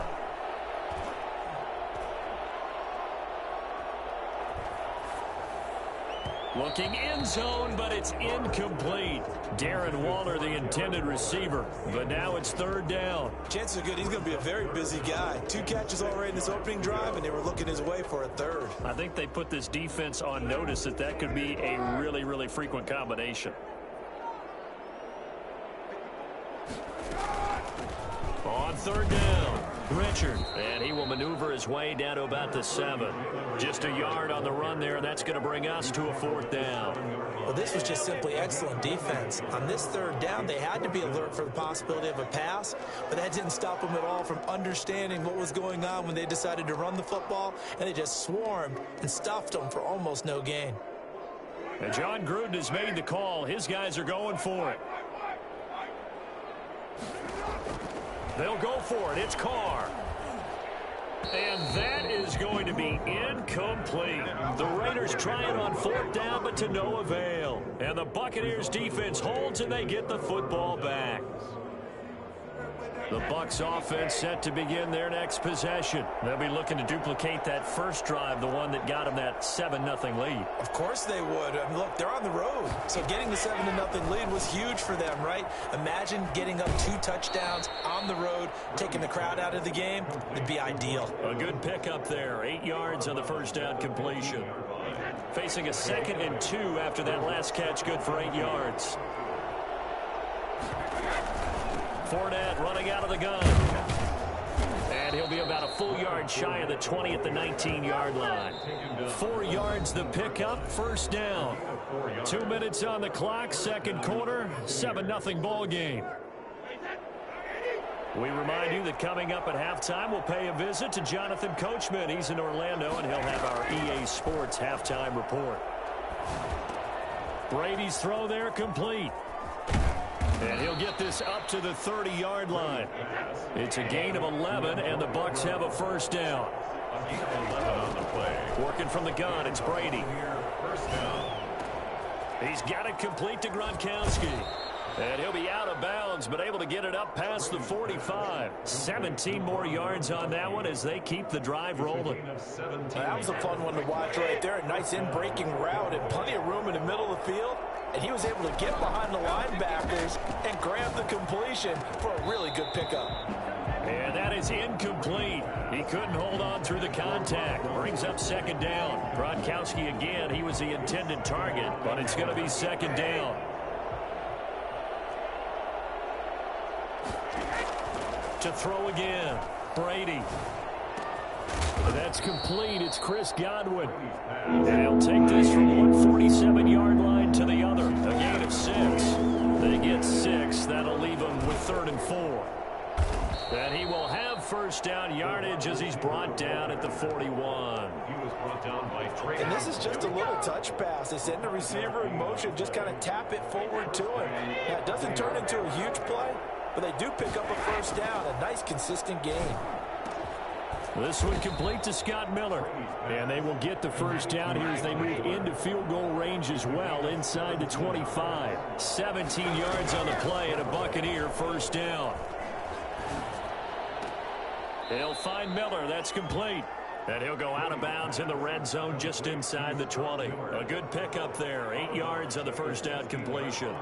Speaker 5: Looking end zone, but it's incomplete. Darren Waller, the intended receiver. But now it's third down.
Speaker 4: Chances are good he's going to be a very busy guy. 2 catches already in this opening drive, and they were looking his way for a third.
Speaker 5: I think they put this defense on notice that could be a really, really frequent combination. On third down, Richard. And he will maneuver his way down to about the 7. Just a yard on the run there, and that's going to bring us to a 4th down.
Speaker 4: Well, this was just simply excellent defense. On this third down, they had to be alert for the possibility of a pass, but that didn't stop them at all from understanding what was going on when they decided to run the football, and they just swarmed and stuffed them for almost no gain.
Speaker 5: And John Gruden has made the call. His guys are going for it. They'll go for it. It's Carr. And that is going to be incomplete. The Raiders try it on 4th down, but to no avail. And the Buccaneers defense holds, and they get the football back. The Bucs offense set to begin their next possession. They'll be looking to duplicate that first drive, the one that got them that 7-0 lead.
Speaker 4: Of course they would. I mean, look, they're on the road. So getting the 7-0 lead was huge for them, right? Imagine getting up 2 touchdowns on the road, taking the crowd out of the game. It'd be ideal.
Speaker 5: A good pickup there. 8 yards on the first down completion. Facing a 2nd and 2 after that last catch, good for 8 yards. Fournette running out of the gun. And he'll be about a full yard shy of the 20 at the 19-yard line. 4 yards the pickup, first down. 2 minutes on the clock, second quarter, 7-0 ball game. We remind you that coming up at halftime, we'll pay a visit to Jonathan Coachman. He's in Orlando, and he'll have our EA Sports halftime report. Brady's throw there complete. And he'll get this up to the 30-yard line. It's a gain of 11, and the Bucs have a first down. Working from the gun, it's Brady. He's got it complete to Gronkowski. And he'll be out of bounds, but able to get it up past the 45. 17 more yards on that one as they keep the drive rolling.
Speaker 4: That was a fun one to watch right there. A nice in-breaking route and plenty of room in the middle of the field. And he was able to get behind the linebackers and grab the completion for a really good pickup.
Speaker 5: And that is incomplete. He couldn't hold on through the contact. Brings up second down. Gronkowski again, he was the intended target, but it's going to be second down. To throw again, Brady. That's complete. It's Chris Godwin. And he'll take this from 147-yard line to the other. A gain of 6. They get 6. That'll leave them with 3rd and 4. And he will have first down yardage as he's brought down at the 41.
Speaker 4: And this is just a little touch pass. They send the receiver in motion, just kind of tap it forward to him. Now, it doesn't turn into a huge play, but they do pick up a first down. A nice, consistent gain.
Speaker 5: This one complete to Scott Miller. And they will get the first down here as they move into field goal range as well, inside the 25. 17 yards on the play and a Buccaneer first down. They'll find Miller. That's complete. And he'll go out of bounds in the red zone just inside the 20. A good pickup there. 8 yards on the first down completion.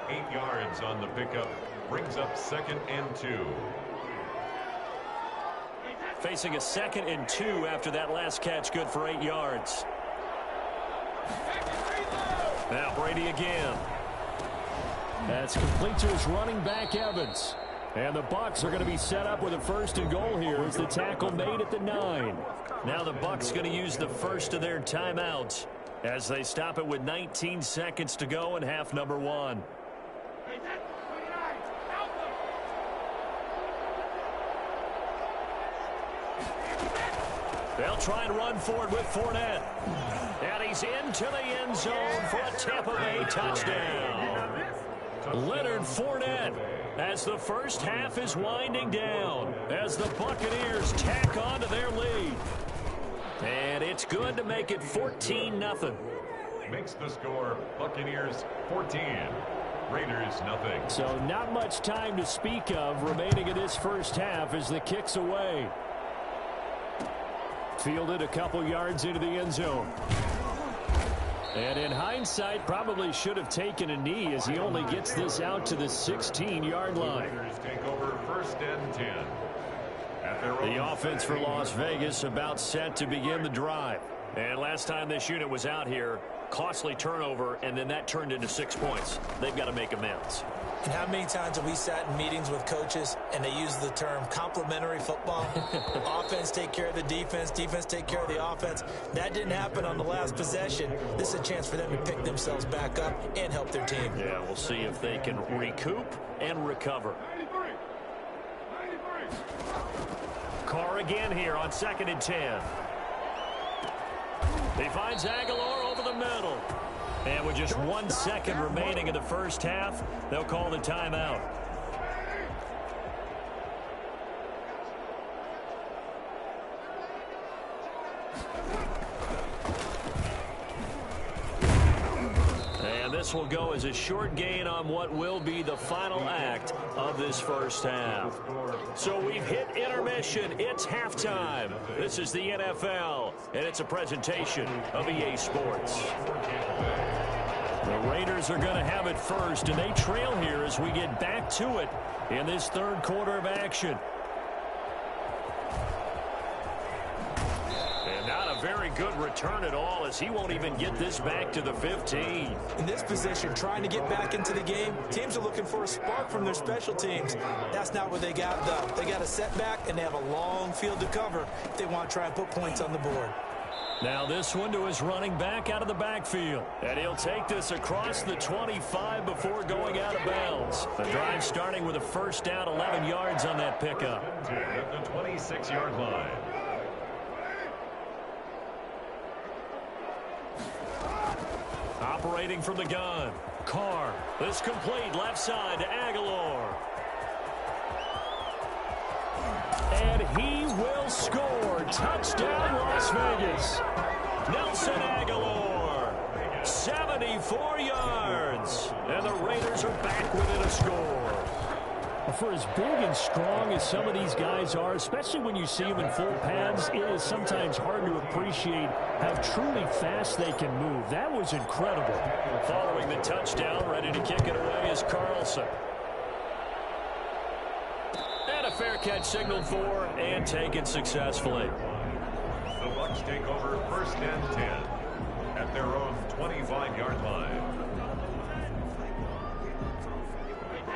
Speaker 3: 8 yards on the pickup. Brings up 2nd and 2.
Speaker 5: Facing a 2nd and 2 after that last catch, good for 8 yards. Now Brady again. That's complete to his running back, Evans. And the Bucs are going to be set up with a 1st and goal here as the tackle made at the 9. Now the Bucs going to use the first of their timeouts as they stop it with 19 seconds to go in half number 1. They'll try and run forward with Fournette. And he's into the end zone for a Tampa Bay touchdown. Leonard Fournette as the first half is winding down as the Buccaneers tack on to their lead. And it's good to make it 14-0.
Speaker 3: Makes the score Buccaneers 14. Raiders nothing.
Speaker 6: So not much time to speak of remaining in this first half as the kick's away. Fielded a couple yards into the end zone. And in hindsight, probably should have taken a knee as he only gets this out to the 16-yard line.
Speaker 3: Take over 1st and 10.
Speaker 5: The offense for Las Vegas about set to begin the drive. And last time this unit was out here, costly turnover, and then that turned into 6 points. They've got to make amends.
Speaker 4: And how many times have we sat in meetings with coaches and they use the term complementary football? Offense take care of the defense, defense take care of the offense. That didn't happen on the last possession. This is a chance for them to pick themselves back up and help their team.
Speaker 5: Yeah, we'll see if they can recoup and recover. Carr again here on 2nd and 10. He finds Aguilar over the middle. And with just 1 second remaining in the first half, they'll call the timeout. And this will go as a short gain on what will be the final act of this first half. So we've hit intermission. It's halftime. This is the NFL, and it's a presentation of EA Sports. The Raiders are going to have it first, and they trail here as we get back to it in this third quarter of action. And not a very good return at all, as he won't even get this back to the 15.
Speaker 4: In this position, trying to get back into the game, teams are looking for a spark from their special teams. That's not what they got, though. They got a setback, and they have a long field to cover if they want to try and put points on the board.
Speaker 6: Now this one to his running back out of the backfield.
Speaker 5: And he'll take this across the 25 before going out of bounds. The drive starting with a first down, 11 yards on that pickup.
Speaker 3: At the 26-yard line.
Speaker 5: Operating from the gun. Carr. This complete left side to Aguilar.
Speaker 6: And he will score. Touchdown, Las Vegas.
Speaker 5: Nelson Aguilar. 74 yards. And the Raiders are back within a score.
Speaker 6: For as big and strong as some of these guys are, especially when you see them in full pads, it is sometimes hard to appreciate how truly fast they can move. That was incredible.
Speaker 5: Following the touchdown, ready to kick it away is Carlson. And a fair catch signaled for and taken successfully.
Speaker 3: The Bucs take over 1st and 10 at their own 25-yard line.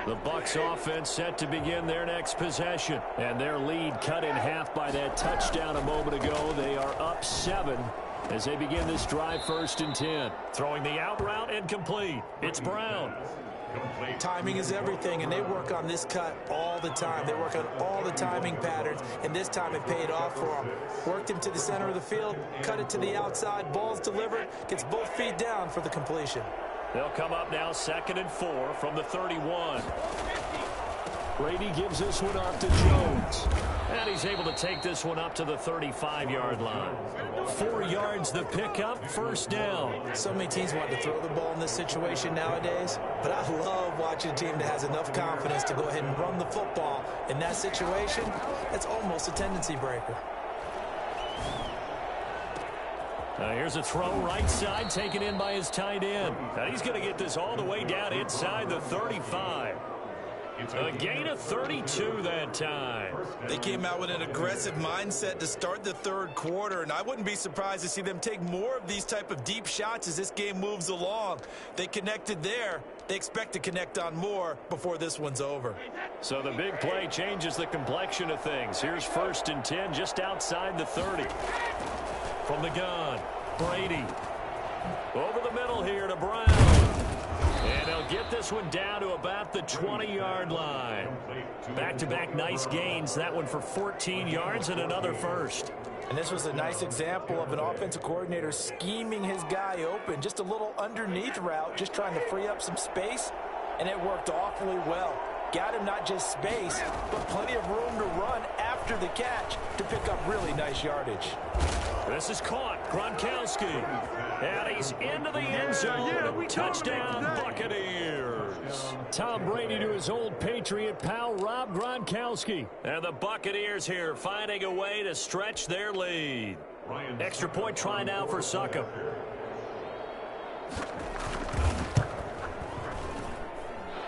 Speaker 5: The Bucs offense set to begin their next possession. And their lead cut in half by that touchdown a moment ago. They are up 7 as they begin this drive 1st and 10. Throwing the out route and complete. It's Brown.
Speaker 4: Timing is everything, and they work on this cut all the time. They work on all the timing patterns, and this time it paid off for them. Worked him to the center of the field, cut it to the outside, ball's delivered, gets both feet down for the completion.
Speaker 5: They'll come up now 2nd and 4 from the 31.
Speaker 6: Brady gives this one off to Jones.
Speaker 5: And he's able to take this one up to the 35-yard line.
Speaker 6: 4 yards the pickup, first down.
Speaker 4: So many teams want to throw the ball in this situation nowadays, but I love watching a team that has enough confidence to go ahead and run the football. In that situation, it's almost a tendency breaker.
Speaker 5: Here's a throw right side, taken in by his tight end. And he's going to get this all the way down inside the 35. A gain of 32 that time.
Speaker 8: They came out with an aggressive mindset to start the third quarter, and I wouldn't be surprised to see them take more of these type of deep shots as this game moves along. They connected there. They expect to connect on more before this one's over.
Speaker 5: So the big play changes the complexion of things. Here's 1st and 10 just outside the 30. From the gun, Brady. Over the middle here to Brown. And they'll get this one down to about the 20-yard line. Back-to-back nice gains. That one for 14 yards and another first.
Speaker 4: And this was a nice example of an offensive coordinator scheming his guy open. Just a little underneath route, just trying to free up some space, and it worked awfully well. Got him not just space, but plenty of room to run after the catch to pick up really nice yardage.
Speaker 5: This is caught. Gronkowski. And he's into the end zone. Touchdown, Buccaneers.
Speaker 6: Tom Brady to his old Patriot pal, Rob Gronkowski.
Speaker 5: And the Buccaneers here finding a way to stretch their lead. Extra point try now for Succop.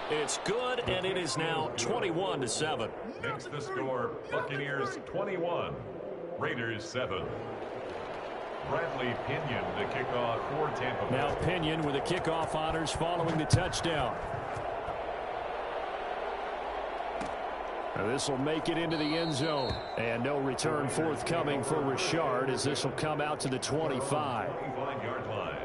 Speaker 5: It's good, and it is now 21-7.
Speaker 3: Makes the score Buccaneers 21, Raiders 7. Bradley Pinion to kick off for Tampa Bay.
Speaker 6: Now Pinion with the kickoff honors following the touchdown. Now this will make it into the end zone. And no return forthcoming for Richard as this will come out to the 25.
Speaker 3: 25-yard line.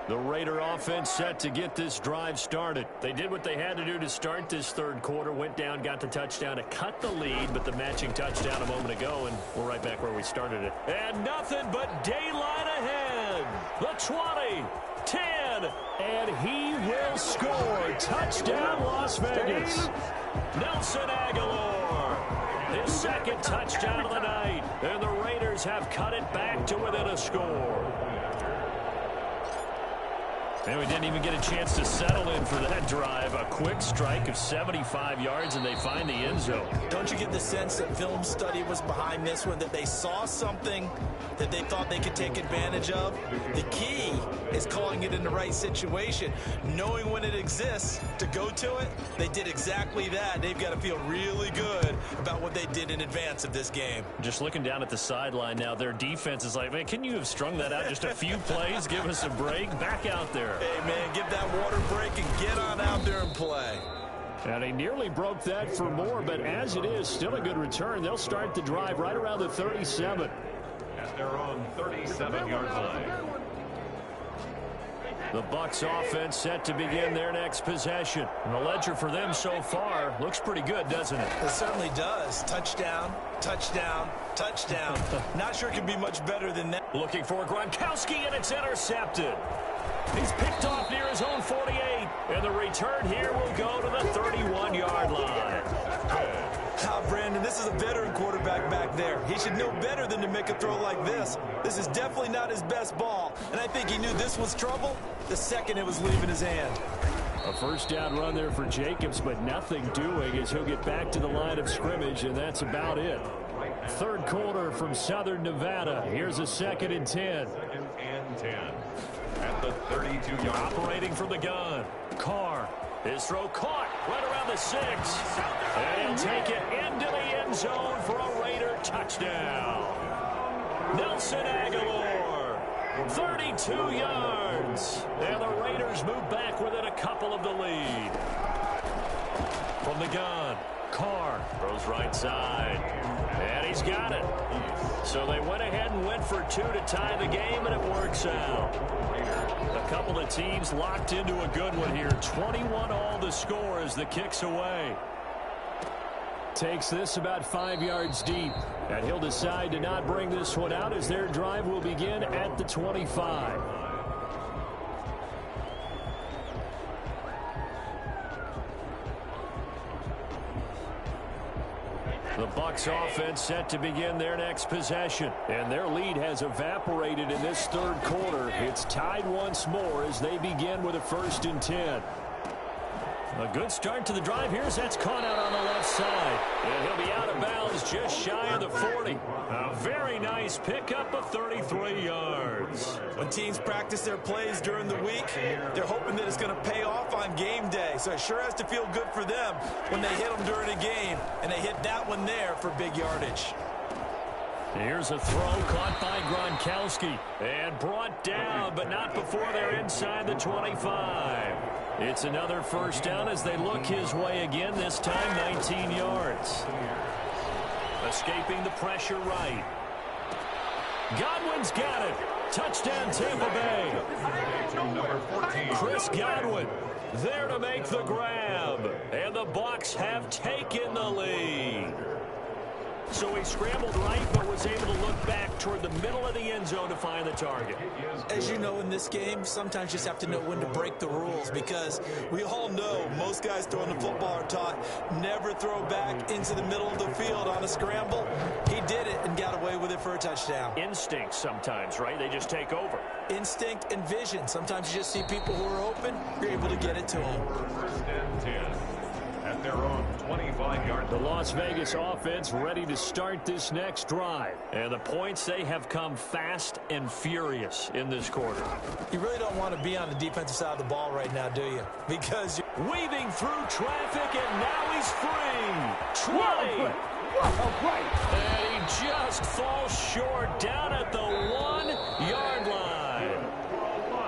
Speaker 5: The Raider offense set to get this drive started. They did what they had to do to start this third quarter, went down, got the touchdown to cut the lead, but the matching touchdown a moment ago, and we're right back where we started it. And nothing but daylight ahead. The 20, 10, and he will score. Touchdown, Las Vegas. Nelson Aguilar, his second touchdown of the night, and the Raiders have cut it back to within a score. And we didn't even get a chance to settle in for that drive. A quick strike of 75 yards, and they find the end zone.
Speaker 8: Don't you get the sense that film study was behind this one, that they saw something that they thought they could take advantage of? The key is calling it in the right situation, knowing when it exists to go to it. They did exactly that. They've got to feel really good about what they did in advance of this game.
Speaker 5: Just looking down at the sideline now, their defense is like, man, can you have strung that out just a few plays? Give us a break. Back out there.
Speaker 8: Hey, man, give that water break and get on out there and play.
Speaker 6: And he nearly broke that for more, but as it is, still a good return. They'll start the drive right around the 37.
Speaker 3: At their own 37-yard line.
Speaker 5: The Bucs offense set to begin their next possession. And the ledger for them so far looks pretty good, doesn't it?
Speaker 8: It certainly does. Touchdown, touchdown, touchdown. Not sure it could be much better than that.
Speaker 5: Looking for Gronkowski, and it's intercepted. He's picked off near his own 48. And the return here will go to the 31-yard line.
Speaker 8: Brandon, this is a veteran quarterback back there. He should know better than to make a throw like this. This is definitely not his best ball. And I think he knew this was trouble the second it was leaving his hand.
Speaker 6: A first down run there for Jacobs, but nothing doing as he'll get back to the line of scrimmage, and that's about it. Third quarter from Southern Nevada. Here's a 2nd and 10.
Speaker 3: 2nd and 10. At the 32-yard line.
Speaker 5: Operating from the gun. Carr. His throw caught right around the 6. And he'll take it into the end zone for a Raider touchdown. Nelson Aguilar, 32 yards. And the Raiders move back within a couple of the lead. From the gun, Carr throws right side. And he's got it. So they went ahead and went for 2 to tie the game, and it works out. A couple of teams locked into a good one here. 21-all the score as the kick's away.
Speaker 6: Takes this about 5 yards deep. And he'll decide to not bring this one out as their drive will begin at the 25. The Bucs offense set to begin their next possession. And their lead has evaporated in this third quarter. It's tied once more as they begin with a 1st and 10.
Speaker 5: A good start to the drive here as that's caught out on the left side. And he'll be out of bounds just shy of the 40. A very nice pickup of 33 yards.
Speaker 8: When teams practice their plays during the week, they're hoping that it's going to pay off on game day. So it sure has to feel good for them when they hit them during a game. And they hit that one there for big yardage.
Speaker 5: Here's a throw caught by Gronkowski. And brought down, but not before they're inside the 25. It's another first down as they look his way again, this time 19 yards. Escaping the pressure right. Godwin's got it. Touchdown Tampa Bay.
Speaker 3: Number 14.
Speaker 5: Chris Godwin there to make the grab. And the Bucs have taken the lead. So he scrambled right, but was able to look back toward the middle of the end zone to find the target.
Speaker 8: As you know, in this game, sometimes you just have to know when to break the rules, because we all know most guys throwing the football are taught never throw back into the middle of the field on a scramble. He did it and got away with it for a touchdown.
Speaker 5: Instinct sometimes, right? They just take over.
Speaker 8: Instinct and vision. Sometimes you just see people who are open, you're able to get it to them.
Speaker 3: 1st and 10. at their own 25-yard
Speaker 6: The Las Vegas offense ready to start this next drive.
Speaker 5: And the points, they have come fast and furious in this quarter.
Speaker 8: You really don't want to be on the defensive side of the ball right now, do you? Because you're
Speaker 5: Weaving through traffic, and now he's free. 20. And he just falls short down at the 1-yard line.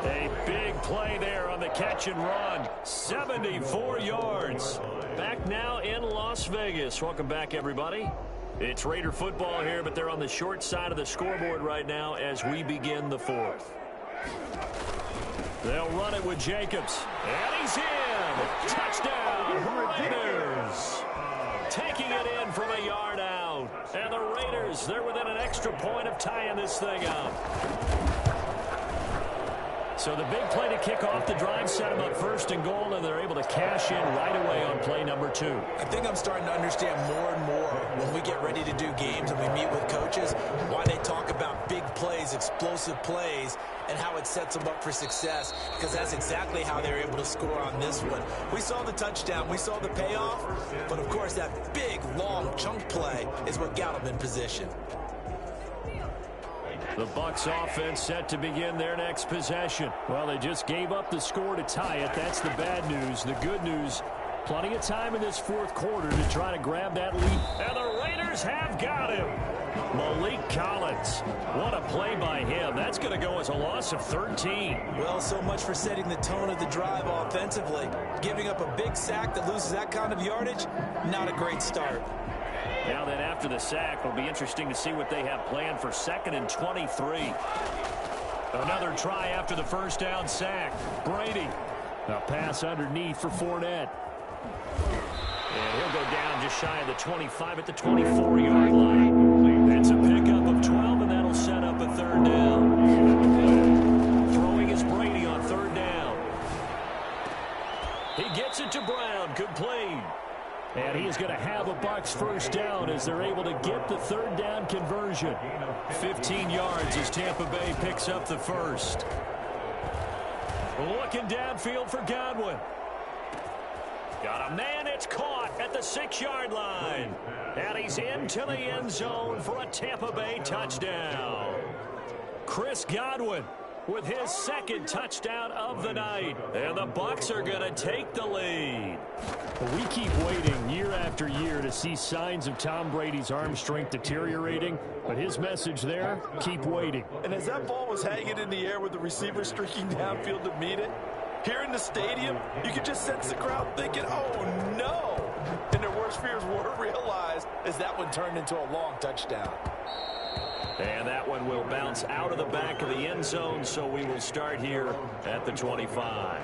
Speaker 5: A big play there on the catch and run. 74 yards. Back now in Las Vegas. Welcome back, everybody. It's Raider football here, but they're on the short side of the scoreboard right now as we begin the fourth. They'll run it with Jacobs. And he's in. Touchdown, Raiders. Taking it in from a yard out. And the Raiders, they're within an extra point of tying this thing up. So the big play to kick off the drive set them up first and goal, and they're able to cash in right away on play number 2.
Speaker 8: I think I'm starting to understand more and more when we get ready to do games and we meet with coaches why they talk about big plays, explosive plays, and how it sets them up for success, because that's exactly how they're able to score on this one. We saw the touchdown, we saw the payoff, but of course that big, long chunk play is what got them in position.
Speaker 6: The Bucs offense set to begin their next possession. Well, they just gave up the score to tie it. That's the bad news. The good news, plenty of time in this fourth quarter to try to grab that lead.
Speaker 5: And the Raiders have got him. Malik Collins. What a play by him. That's going to go as a loss of 13.
Speaker 8: Well, so much for setting the tone of the drive offensively. Giving up a big sack that loses that kind of yardage, not a great start.
Speaker 5: Now then, after the sack, it'll be interesting to see what they have planned for 2nd and 23.
Speaker 6: Another try after the first down sack. Brady. A pass underneath for Fournette.
Speaker 5: And he'll go down just shy of the 25 at the 24-yard line. It's a pickup of 12, and that'll set up a 3rd down. Throwing is Brady on 3rd down. He gets it to Brown. Good play.
Speaker 6: And he is going to have a Bucs first down as they're able to get the 3rd down conversion.
Speaker 5: 15 yards as Tampa Bay picks up the first.
Speaker 6: Looking downfield for Godwin.
Speaker 5: Got a man, it's caught at the 6-yard line. And he's into the end zone for a Tampa Bay touchdown.
Speaker 6: Chris Godwin with his 2nd touchdown of the night.
Speaker 5: And the Bucs are going to take the lead.
Speaker 6: We keep waiting year after year to see signs of Tom Brady's arm strength deteriorating, but his message there, keep waiting.
Speaker 8: And as that ball was hanging in the air with the receiver streaking downfield to meet it, here in the stadium, you could just sense the crowd thinking, oh no! And their worst fears were realized as that one turned into a long touchdown.
Speaker 5: And that one will bounce out of the back of the end zone, so we will start here at the 25.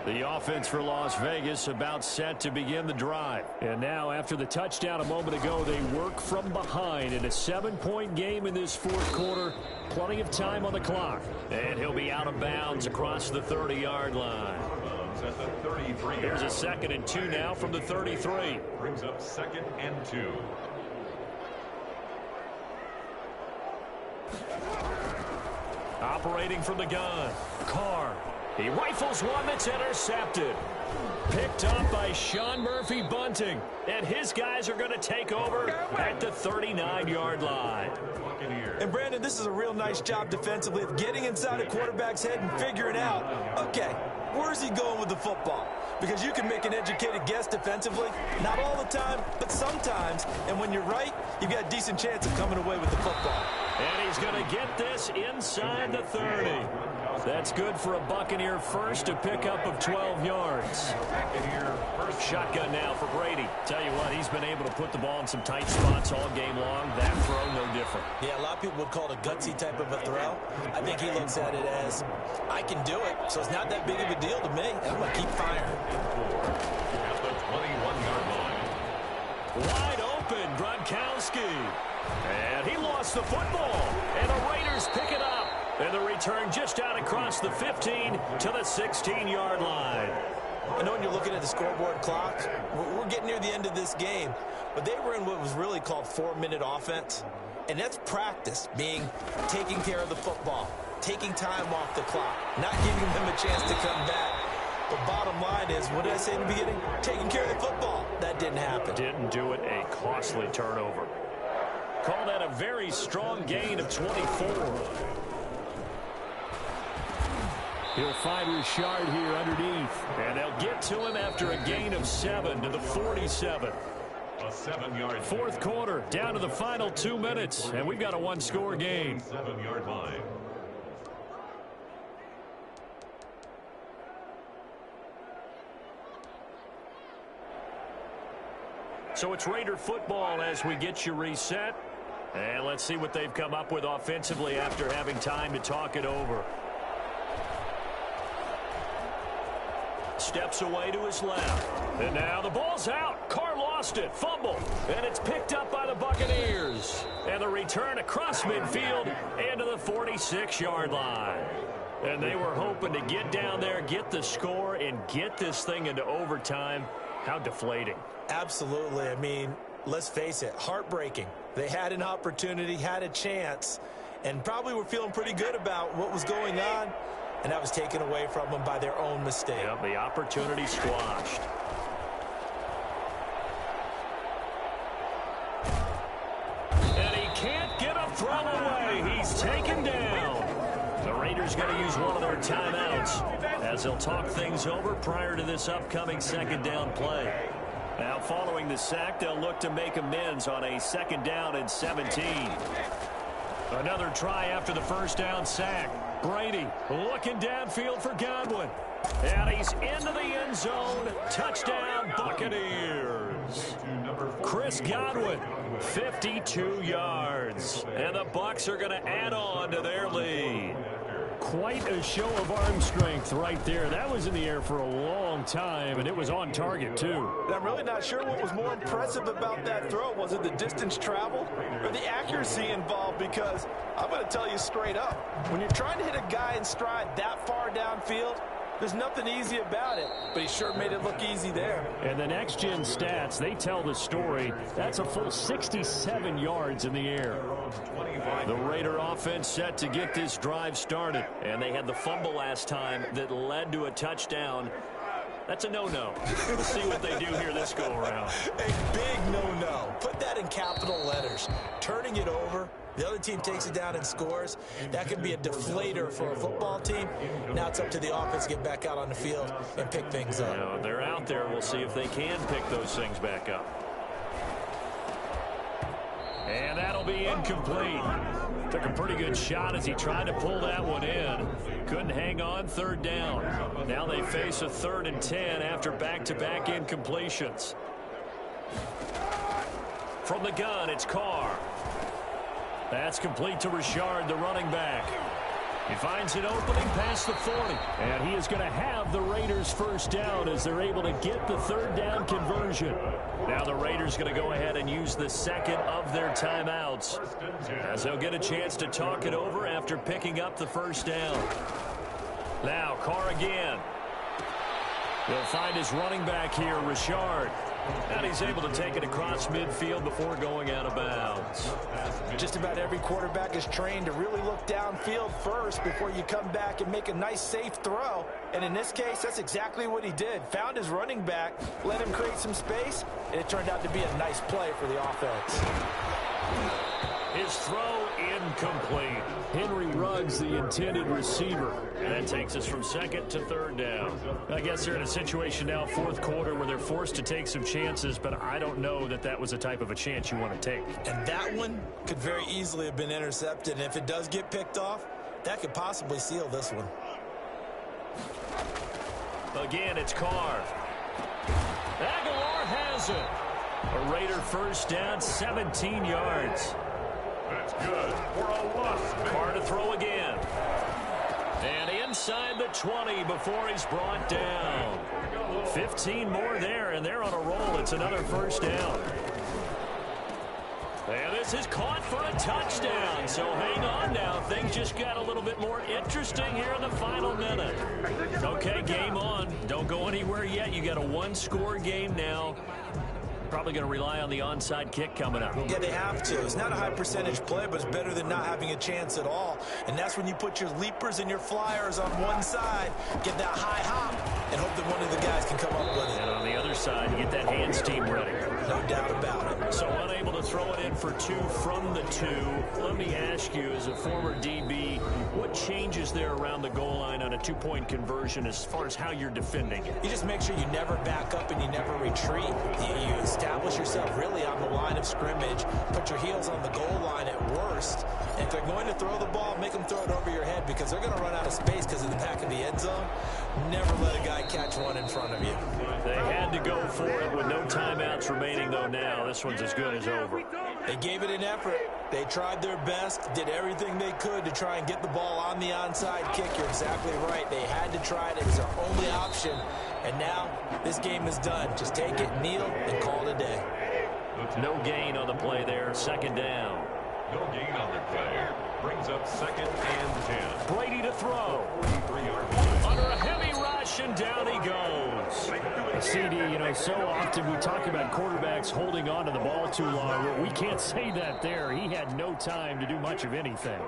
Speaker 6: The offense for Las Vegas about set to begin the drive. And now, after the touchdown a moment ago, they work from behind in a 7-point game in this fourth quarter. Plenty of time on the clock.
Speaker 5: And he'll be out of bounds across the 30-yard line.
Speaker 3: at the 33.
Speaker 5: Here's a 2nd and 2 now from the 33.
Speaker 3: Brings up 2nd and 2.
Speaker 5: Operating from the gun. Carr. He rifles one that's intercepted. Picked up by Sean Murphy-Bunting. And his guys are going to take over at the 39-yard line.
Speaker 8: And, Brandon, this is a real nice job defensively of getting inside a quarterback's head and figuring out, okay, where's he going with the football? Because you can make an educated guess defensively. Not all the time, but sometimes. And when you're right, you've got a decent chance of coming away with the football.
Speaker 5: And he's going to get this inside the 30. That's good for a Buccaneer first, a pickup of 12 yards. Shotgun now for Brady. Tell you what, he's been able to put the ball in some tight spots all game long. That throw, no different.
Speaker 8: Yeah, a lot of people would call it a gutsy type of a throw. I think he looks at it as, I can do it, so it's not that big of a deal to me, and I'm going to keep firing.
Speaker 3: At the 21-yard line.
Speaker 5: Wide open, Gronkowski. And he lost the football. And the Raiders pick it up. And the return just out across the 15 to the 16-yard line.
Speaker 8: I know when you're looking at the scoreboard clock, we're getting near the end of this game, but they were in what was really called 4-minute offense. And that's practice, being taking care of the football, taking time off the clock, not giving them a chance to come back. But bottom line is, what did I say in the beginning? Taking care of the football. That didn't happen.
Speaker 6: Didn't do it. A costly turnover. Call that a very strong gain of 24. He'll find Richard here underneath. And they'll get to him after a gain of 7 to the 47.
Speaker 3: A 7-yard.
Speaker 6: Fourth quarter, down to the final 2 minutes. And we've got a one-score game.
Speaker 3: 7-yard line.
Speaker 6: So it's Raider football as we get you reset. And let's see what they've come up with offensively after having time to talk it over. Steps away to his left. And now the ball's out. Carr lost it. Fumble. And it's picked up by the Buccaneers. And the return across midfield into the 46-yard line. And they were hoping to get down there, get the score, and get this thing into overtime. How deflating.
Speaker 8: Absolutely. I mean, let's face it, heartbreaking. They had an opportunity, had a chance, and probably were feeling pretty good about what was going on, and that was taken away from them by their own mistake.
Speaker 6: Yep, the opportunity squashed. And he can't get a throw away. He's taken down. The Raiders going to use one of their timeouts as they'll talk things over prior to this upcoming second down play. Now, following the sack, they'll look to make amends on a second down and 17. Another try after the first down sack. Brady looking downfield for Godwin. And he's into the end zone. Touchdown, Buccaneers. Chris Godwin, 52 yards. And the Bucs are going to add on to their lead. Quite a show of arm strength right there. That was in the air for a long time, and it was on target, too.
Speaker 8: I'm really not sure what was more impressive about that throw. Was it the distance traveled or the accuracy involved? Because I'm going to tell you straight up, when you're trying to hit a guy in stride that far downfield, there's nothing easy about it, but he sure made it look easy there.
Speaker 6: And the next-gen stats, they tell the story. That's a full 67 yards in the air. The Raider offense set to get this drive started. And they had the fumble last time that led to a touchdown. That's a no-no. We'll see what they do here this go-around.
Speaker 8: A big no-no. Put that in capital letters. Turning it over. The other team takes it down and scores. That could be a deflator for a football team. Now it's up to the offense to get back out on the field and pick things up.
Speaker 6: You know, they're out there. We'll see if they can pick those things back up. And that'll be incomplete. Took a pretty good shot as he tried to pull that one in. Couldn't hang on, third down. Now they face a 3rd and 10 after back-to-back incompletions. From the gun, it's Carr. That's complete to Richard, the running back. He finds an opening past the 40. And he is going to have the Raiders first down as they're able to get the 3rd down conversion. Now the Raiders going to go ahead and use the second of their timeouts as they'll get a chance to talk it over after picking up the first down. Now Carr again. He'll find his running back here, Richard. And he's able to take it across midfield before going out of bounds.
Speaker 8: Just about every quarterback is trained to really look downfield first before you come back and make a nice, safe throw. And in this case, that's exactly what he did. Found his running back, let him create some space, and it turned out to be a nice play for the offense.
Speaker 6: His throw incomplete. Henry Ruggs, the intended receiver. And that takes us from 2nd to 3rd down. I guess they're in a situation now, 4th quarter, where they're forced to take some chances, but I don't know that that was the type of a chance you want to take.
Speaker 8: And that one could very easily have been intercepted. And if it does get picked off, that could possibly seal this one.
Speaker 6: Again, it's Carr. Aguilar has it. A Raider first down, 17 yards.
Speaker 3: That's good for a loss.
Speaker 6: Carr to throw again. And inside the 20 before he's brought down. 15 more there, and they're on a roll. It's another first down. And this is caught for a touchdown. So hang on now. Things just got a little bit more interesting here in the final minute. Okay, game on. Don't go anywhere yet. You got a one-score game now. Probably going to rely on the onside kick coming up.
Speaker 8: Yeah, they have to. It's not a high percentage play, but it's better than not having a chance at all. And that's when you put your leapers and your flyers on one side, get that high hop, and hope that one of the guys can come up with it.
Speaker 6: And on the other side, you get that hands team ready.
Speaker 8: No doubt about it.
Speaker 6: So unable to throw it in for 2 from the 2. Let me ask you, as a former DB, what changes there around the goal line on a 2-point conversion as far as how you're defending it?
Speaker 8: You just make sure you never back up and you never retreat. You establish yourself really on the line of scrimmage. Put your heels on the goal line at worst. And if they're going to throw the ball, make them throw it over your head because they're going to run out of space because of the back of the end zone. Never let a guy catch one in front of you.
Speaker 6: They had to go for it with no timeouts remaining, though, now. This one's as good as over.
Speaker 8: They gave it an effort. They tried their best, did everything they could to try and get the ball on the onside kick. You're exactly right. They had to try it. It was their only option. And now this game is done. Just take it, kneel, and call it a day.
Speaker 6: No gain on the play there. 2nd down.
Speaker 3: No gain on the play. Brings up 2nd and 10.
Speaker 6: Brady to throw. Under a heavy rush, and down he goes. CD, you know, so often we talk about quarterbacks holding on to the ball too long. We can't say that there. He had no time to do much of anything.